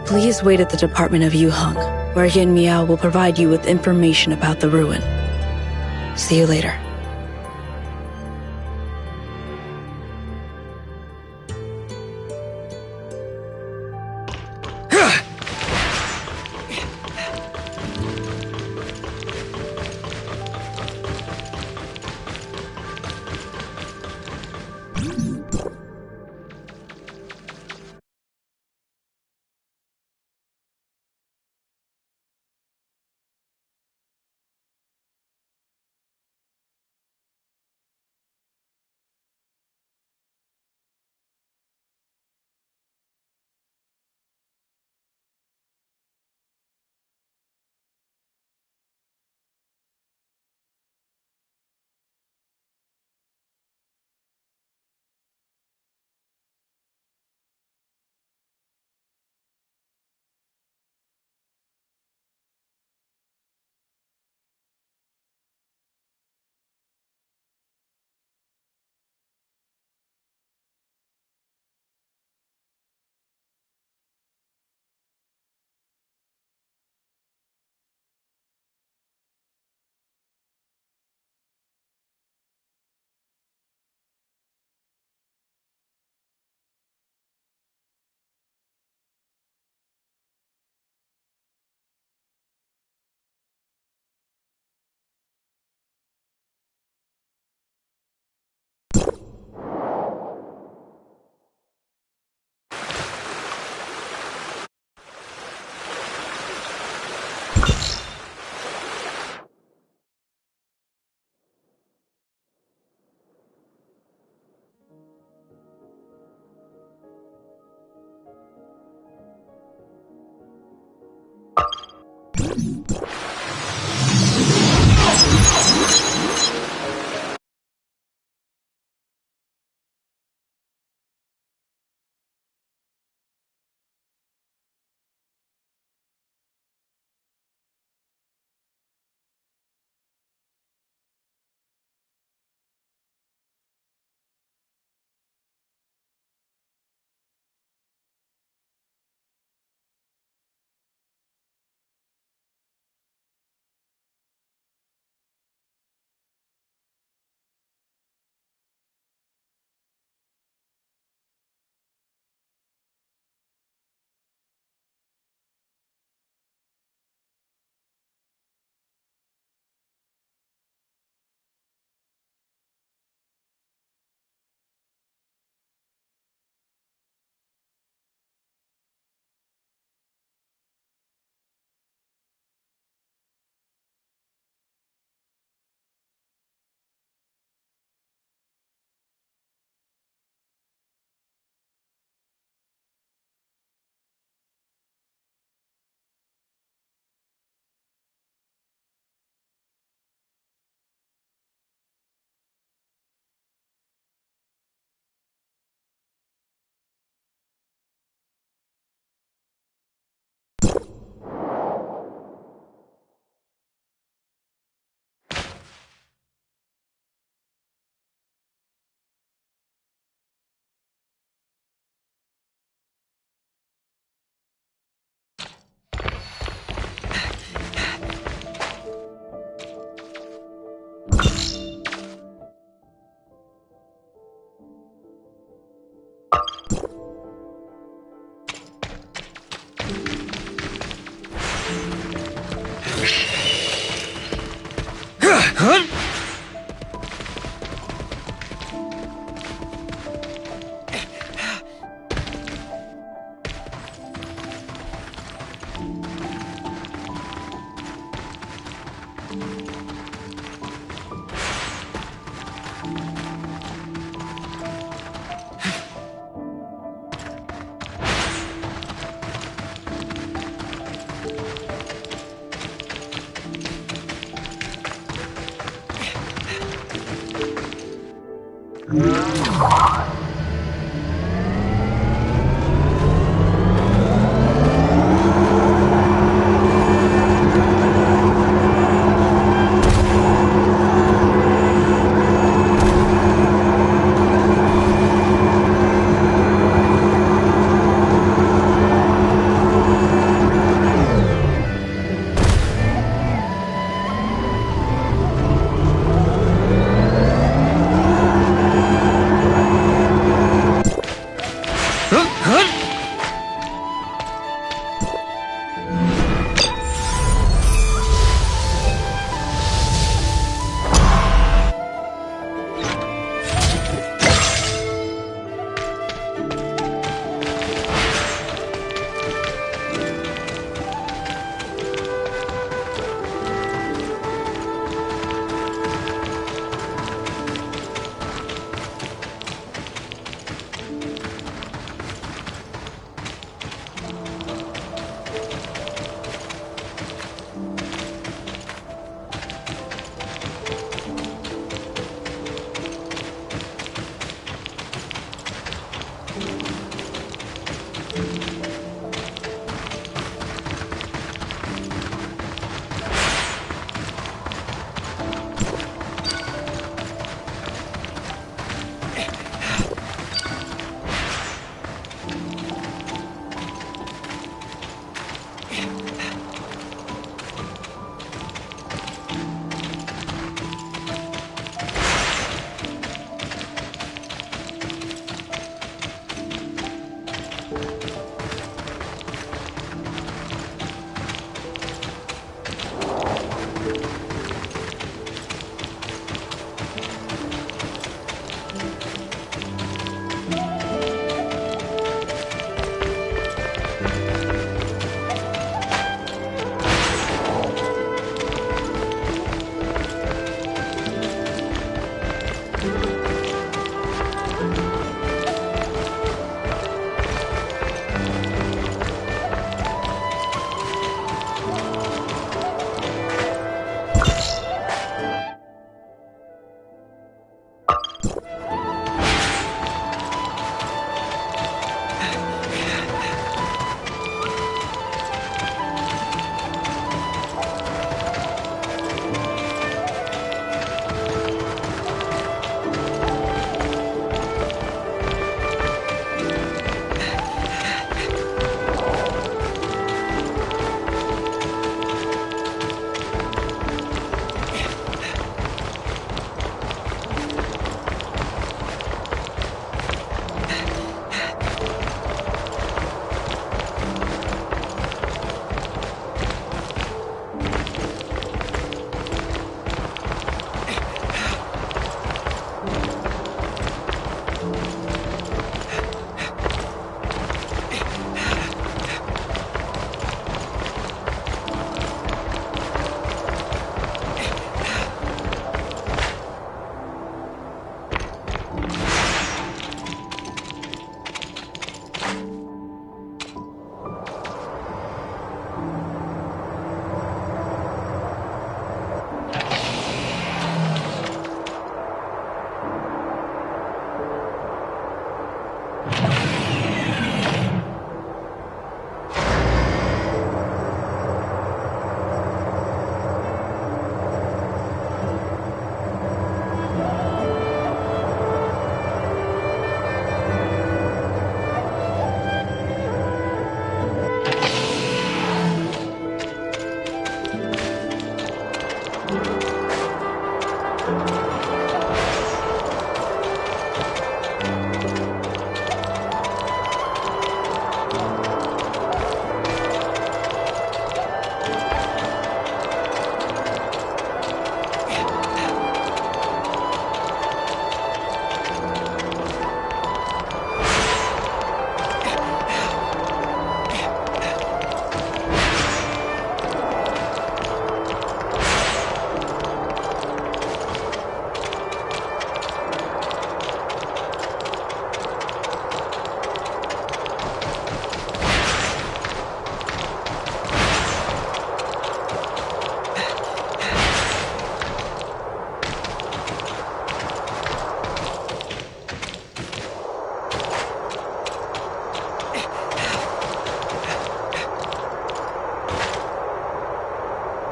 Please wait at the Department of Yuheng, where Yin Miao will provide you with information about the ruin. See you later.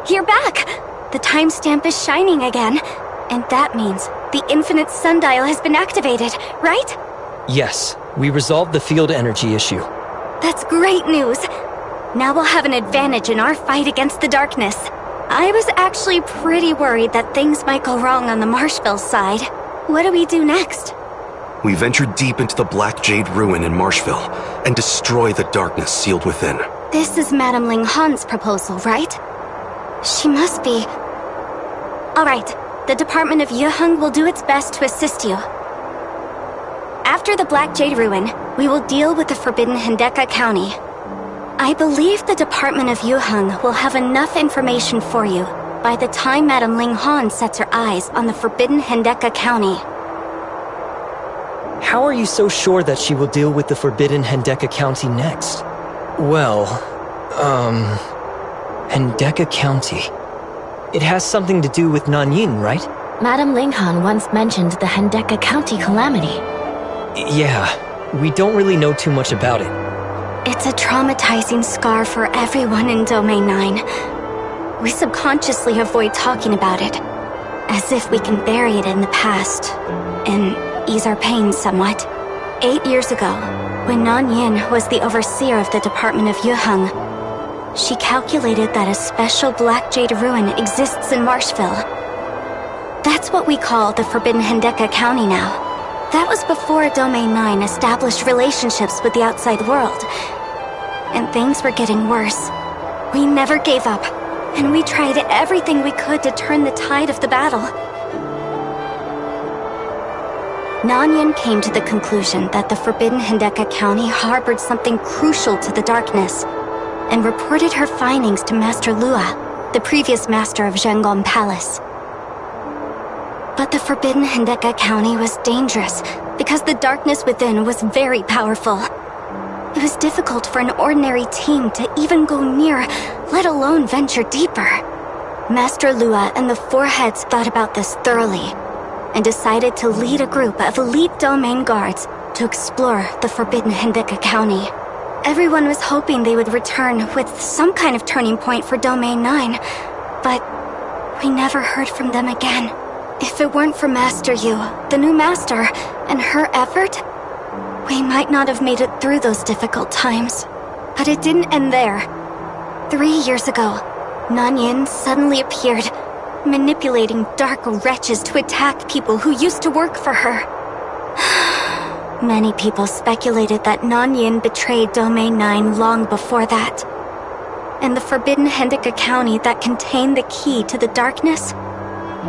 You're back! The timestamp is shining again. And that means the infinite sundial has been activated, right? Yes, we resolved the field energy issue. That's great news. Now we'll have an advantage in our fight against the darkness. I was actually pretty worried that things might go wrong on the Marshville side. What do we do next? We venture deep into the Black Jade Ruin in Marshville and destroy the darkness sealed within. This is Madame Ling Han's proposal, right? She must be... Alright, the Department of Yuheng will do its best to assist you. After the Black Jade Ruin, we will deal with the Forbidden Hendeka County. I believe the Department of Yuheng will have enough information for you by the time Madame Ling Han sets her eyes on the Forbidden Hendeka County. How are you so sure that she will deal with the Forbidden Hendeka County next? Well, Hendeka County. It has something to do with Nanyin, right? Madame Linghan once mentioned the Hendeka County calamity. Yeah, we don't really know too much about it. It's a traumatizing scar for everyone in Domain 9. We subconsciously avoid talking about it, as if we can bury it in the past and ease our pain somewhat. 8 years ago, when Nanyin was the overseer of the Department of Yuheng, she calculated that a special Black Jade Ruin exists in Marshville. That's what we call the Forbidden Hendeka County now. That was before Domain 9 established relationships with the outside world. And things were getting worse. We never gave up, and we tried everything we could to turn the tide of the battle. Nanyin came to the conclusion that the Forbidden Hendeka County harbored something crucial to the darkness, and reported her findings to Master Lua, the previous master of Zhengong Palace. But the Forbidden Hendeka County was dangerous because the darkness within was very powerful. It was difficult for an ordinary team to even go near, let alone venture deeper. Master Lua and the Four Heads thought about this thoroughly, and decided to lead a group of elite domain guards to explore the Forbidden Hendeka County. Everyone was hoping they would return with some kind of turning point for Domain 9, but we never heard from them again. If it weren't for Master Yu, the new master, and her effort, we might not have made it through those difficult times. But it didn't end there. 3 years ago, Nanyin suddenly appeared, manipulating dark wretches to attack people who used to work for her. Many people speculated that Nanyin betrayed Domain 9 long before that. And the Forbidden Hendeka County that contained the key to the darkness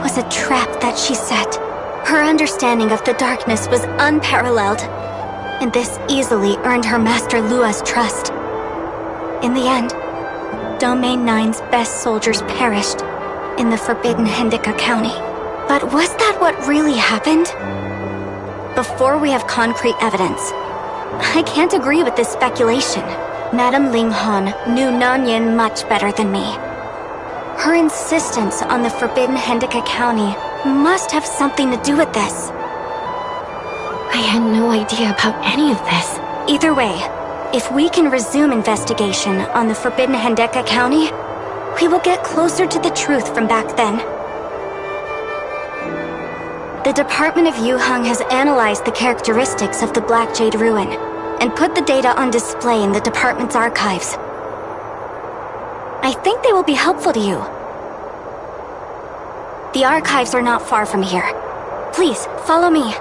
was a trap that she set. Her understanding of the darkness was unparalleled, and this easily earned her Master Lua's trust. In the end, Domain 9's best soldiers perished in the Forbidden Hendeka County. But was that what really happened? Before we have concrete evidence, I can't agree with this speculation. Madame Ling Han knew Nanyin much better than me. Her insistence on the Forbidden Hendeka County must have something to do with this. I had no idea about any of this. Either way, if we can resume investigation on the Forbidden Hendeka County, we will get closer to the truth from back then. The Department of Yuheng has analyzed the characteristics of the Black Jade Ruin and put the data on display in the department's archives. I think they will be helpful to you. The archives are not far from here. Please, follow me.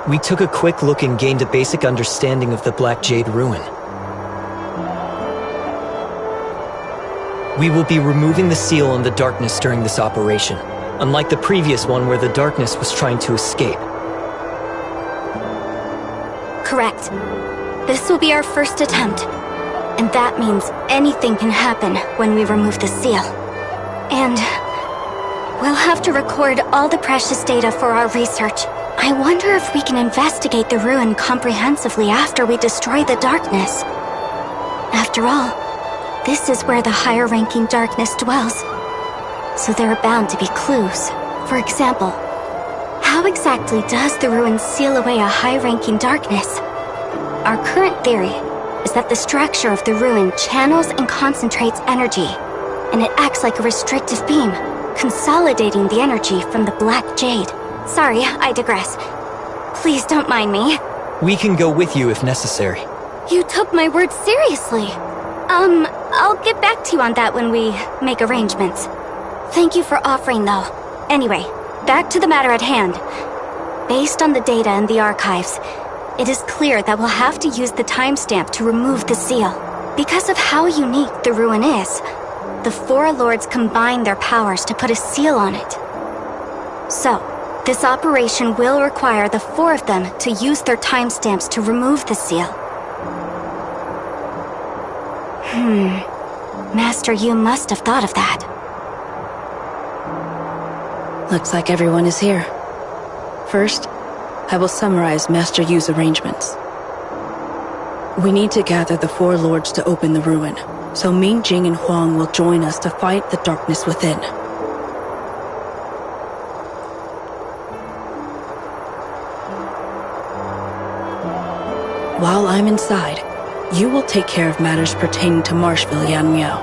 We took a quick look and gained a basic understanding of the Black Jade Ruin. We will be removing the seal on the darkness during this operation, unlike the previous one where the darkness was trying to escape. Correct. This will be our first attempt, and that means anything can happen when we remove the seal. And we'll have to record all the precious data for our research. I wonder if we can investigate the ruin comprehensively after we destroy the darkness. After all, this is where the higher-ranking darkness dwells, so there are bound to be clues. For example, how exactly does the ruin seal away a high-ranking darkness? Our current theory is that the structure of the ruin channels and concentrates energy, and it acts like a restrictive beam, consolidating the energy from the Black Jade. Sorry, I digress. Please don't mind me. We can go with you if necessary. You took my words seriously. I'll get back to you on that when we make arrangements. Thank you for offering, though. Anyway, back to the matter at hand. Based on the data in the archives, it is clear that we'll have to use the timestamp to remove the seal. Because of how unique the ruin is, the four lords combined their powers to put a seal on it. So, this operation will require the four of them to use their timestamps to remove the seal. Master, you must have thought of that. Looks like everyone is here. First, I will summarize Master Yu's arrangements. We need to gather the four lords to open the ruin, so Ming Jing and Huang will join us to fight the darkness within. While I'm inside, you will take care of matters pertaining to Marshville, Yan Miao.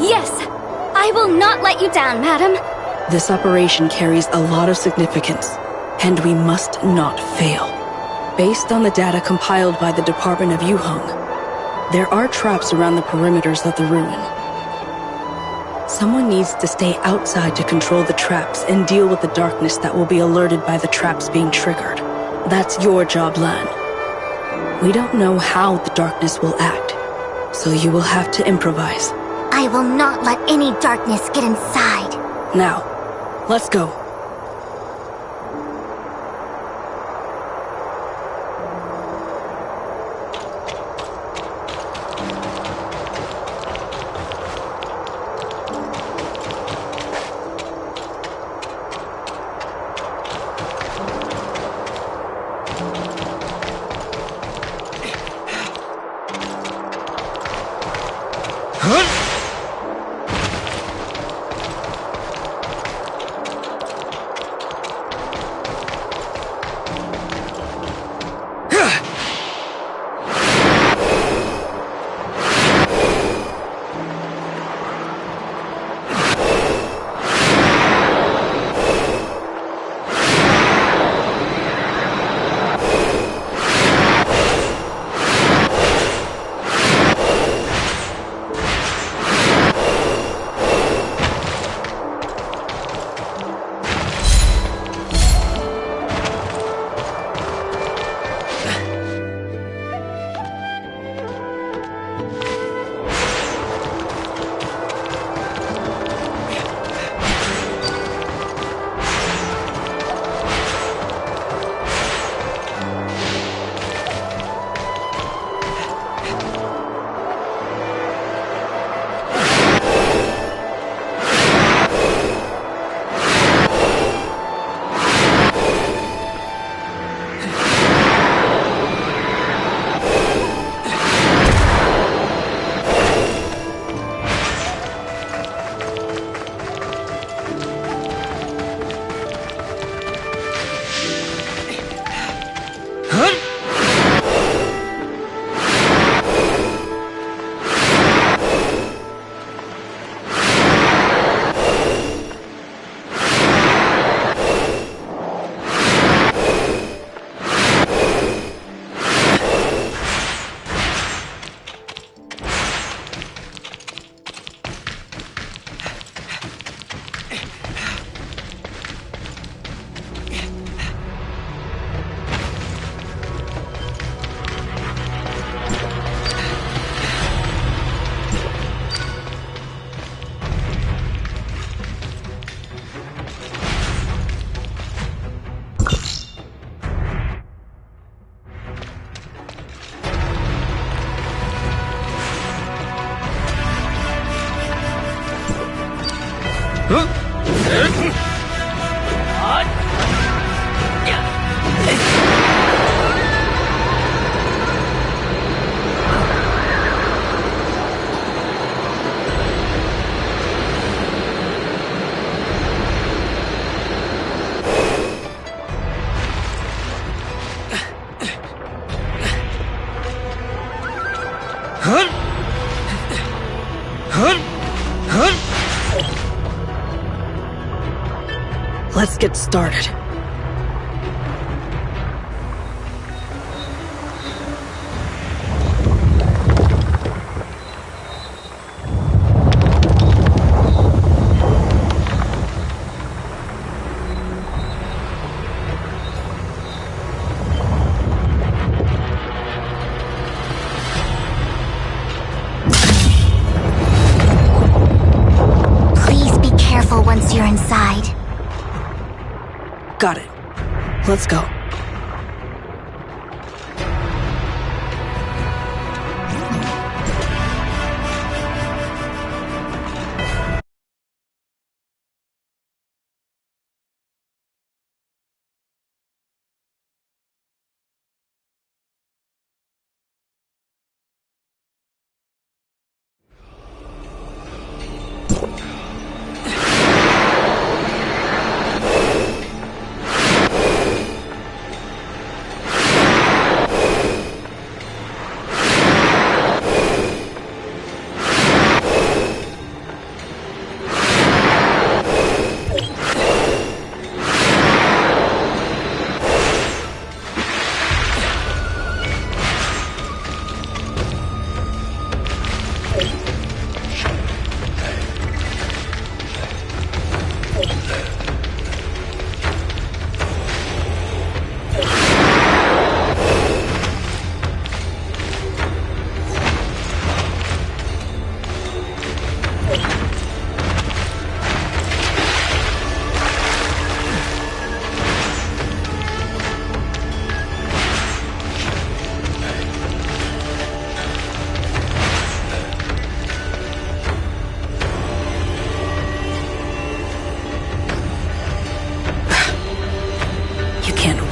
Yes! I will not let you down, madam. This operation carries a lot of significance, and we must not fail. Based on the data compiled by the Department of Yuheng, there are traps around the perimeters of the ruin. Someone needs to stay outside to control the traps and deal with the darkness that will be alerted by the traps being triggered. That's your job, Lan. We don't know how the darkness will act, so you will have to improvise. I will not let any darkness get inside. Now, let's go. Let's get started. Please be careful once you're inside. Got it. Let's go.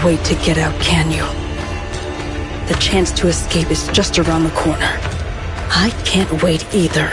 Wait to get out, can you? The chance to escape is just around the corner. I can't wait either.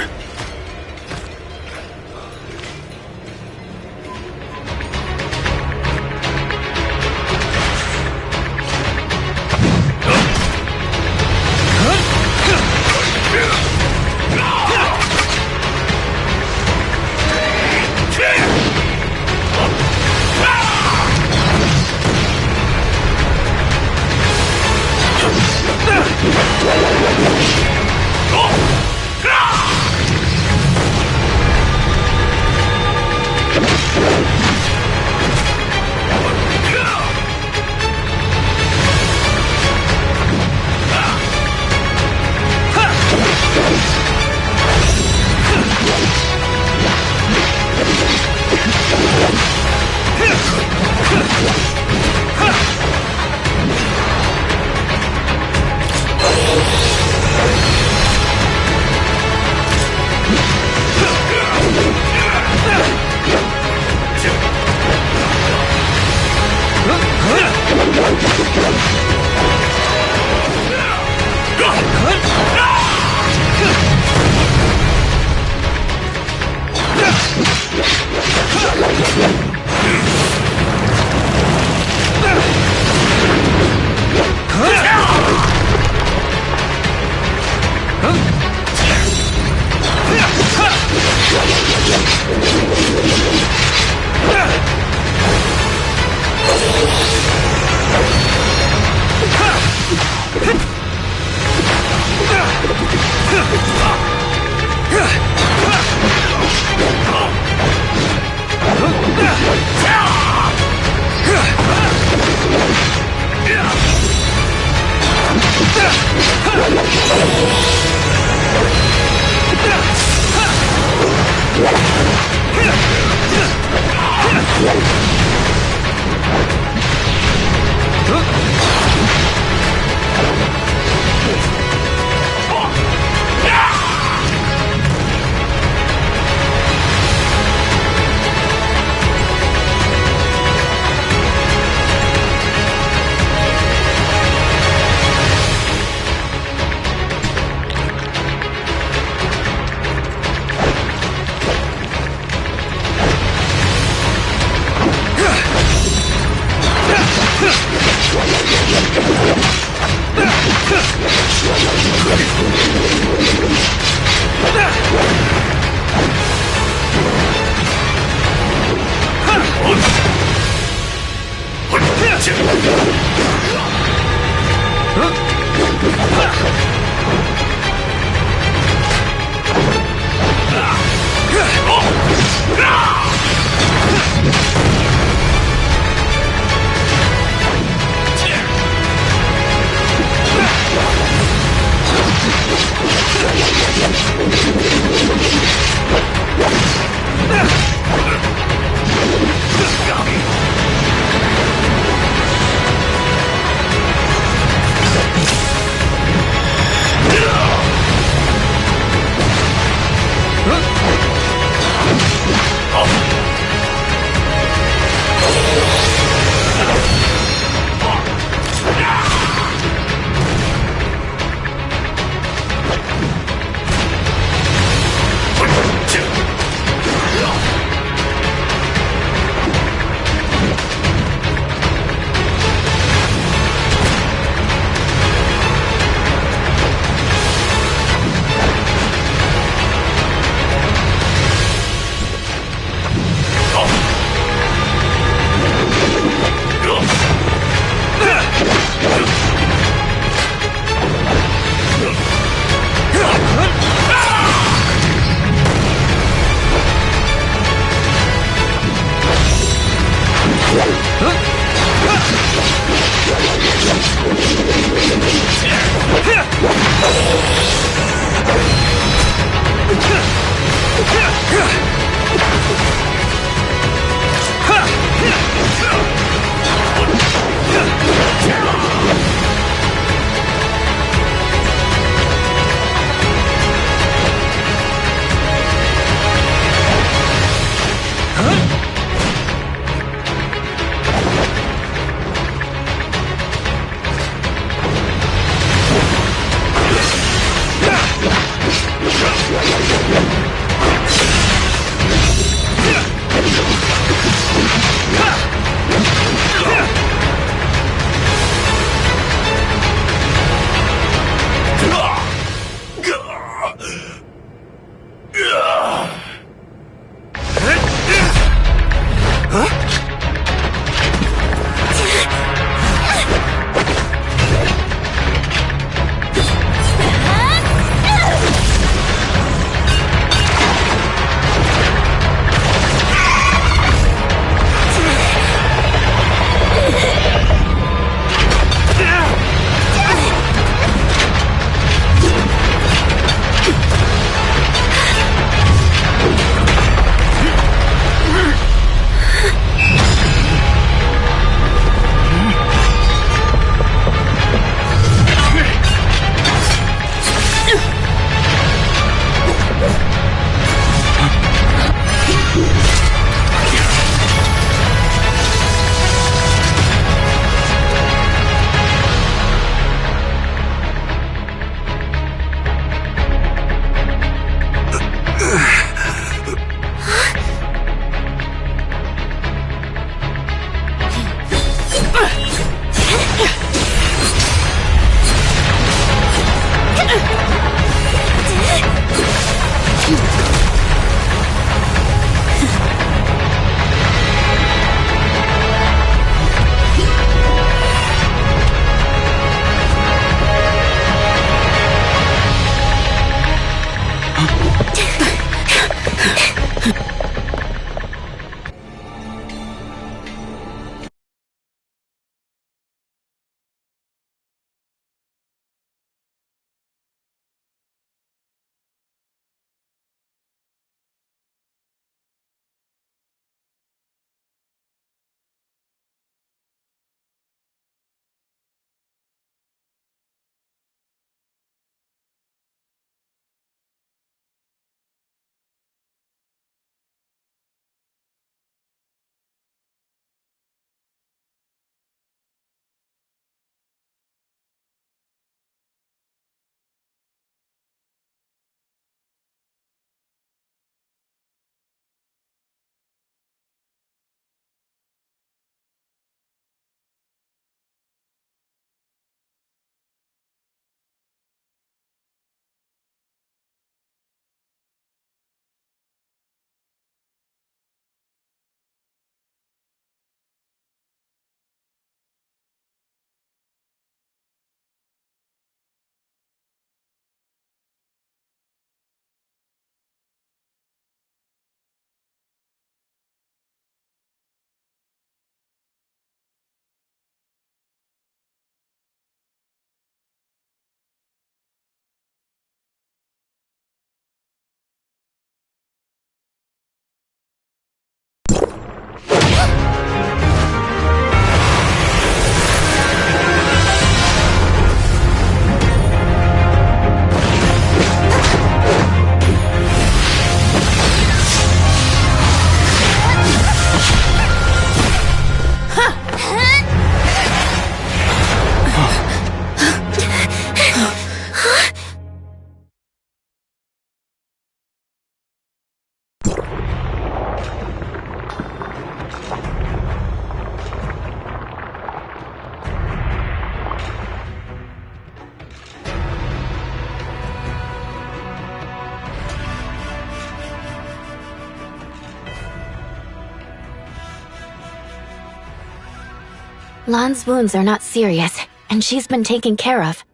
Lan's wounds are not serious, and she's been taken care of.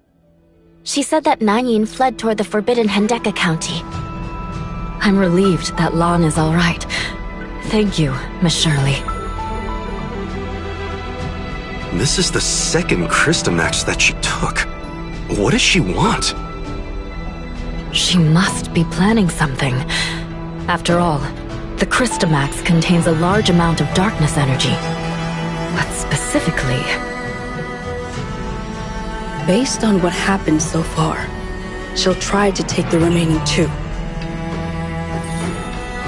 She said that Nanyin fled toward the forbidden Hendeka County. I'm relieved that Lan is all right. Thank you, Miss Shirley. This is the second Crystamax that she took. What does she want? She must be planning something. After all, the Crystamax contains a large amount of darkness energy. But specifically... Based on what happened so far, she'll try to take the remaining 2.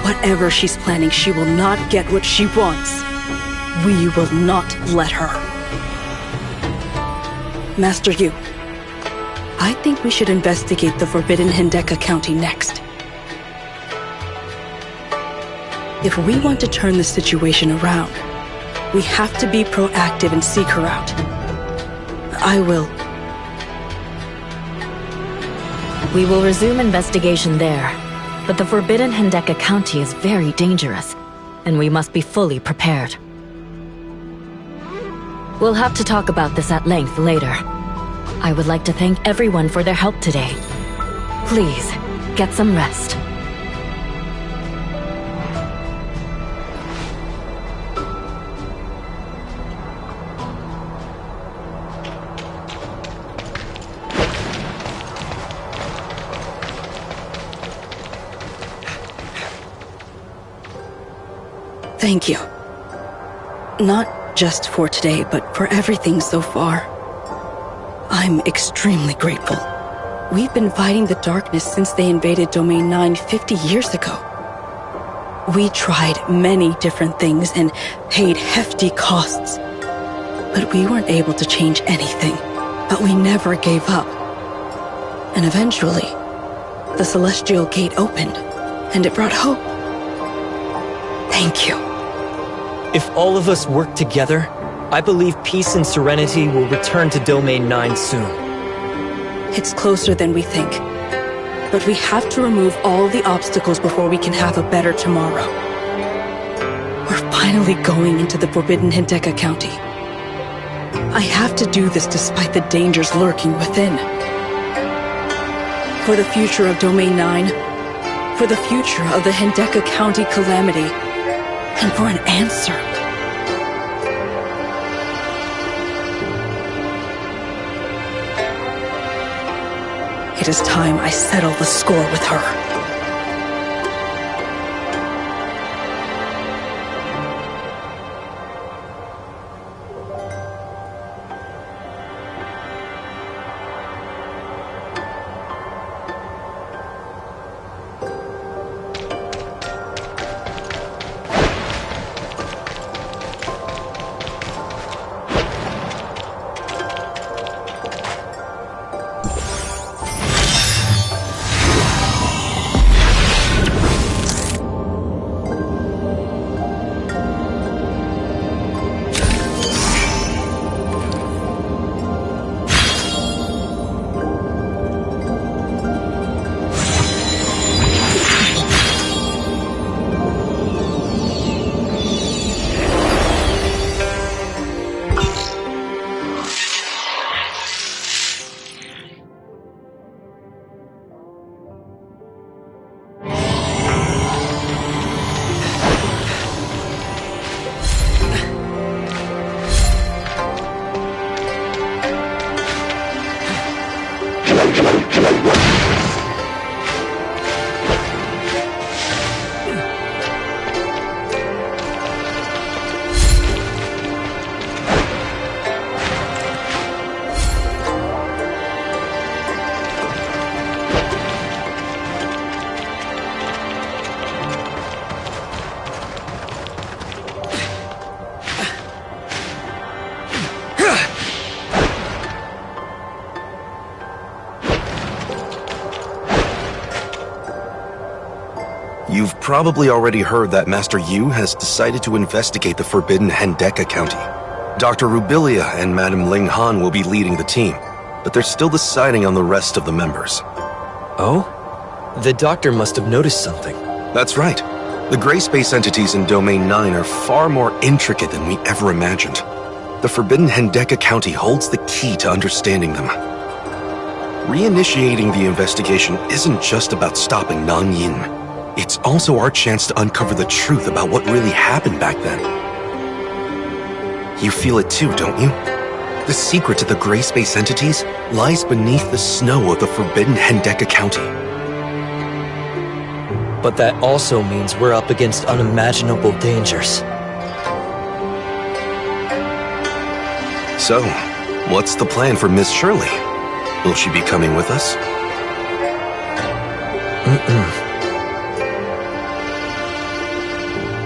Whatever she's planning, she will not get what she wants. We will not let her. Master Yu, I think we should investigate the Forbidden Hendeka County next. If we want to turn the situation around, we have to be proactive and seek her out. I will. We will resume investigation there, but the Forbidden Hendeka County is very dangerous, and we must be fully prepared. We'll have to talk about this at length later. I would like to thank everyone for their help today. Please, get some rest. Thank you. Not just for today, but for everything so far. I'm extremely grateful. We've been fighting the darkness since they invaded Domain 9 50 years ago. We tried many different things and paid hefty costs. But we weren't able to change anything. But we never gave up. And eventually, the Celestial Gate opened, and it brought hope. Thank you. If all of us work together, I believe peace and serenity will return to Domain 9 soon. It's closer than we think. But we have to remove all the obstacles before we can have a better tomorrow. We're finally going into the Forbidden Hendeka County. I have to do this despite the dangers lurking within. For the future of Domain 9, for the future of the Hendeka County calamity, and for an answer. It is time I settle the score with her. You've probably already heard that Master Yu has decided to investigate the Forbidden Hendeka County. Dr. Rubilia and Madame Ling Han will be leading the team, but they're still deciding on the rest of the members. Oh? The doctor must have noticed something. That's right. The gray space entities in Domain 9 are far more intricate than we ever imagined. The Forbidden Hendeka County holds the key to understanding them. Reinitiating the investigation isn't just about stopping Nang Yin. It's also our chance to uncover the truth about what really happened back then. You feel it too, don't you? The secret to the gray space entities lies beneath the snow of the Forbidden Hendeka County. But that also means we're up against unimaginable dangers. So, what's the plan for Miss Shirley? Will she be coming with us?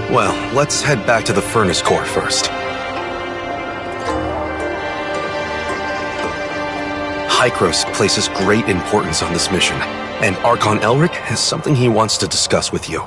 Well, let's head back to the furnace core first. Hykros places great importance on this mission, and Archon Elric has something he wants to discuss with you.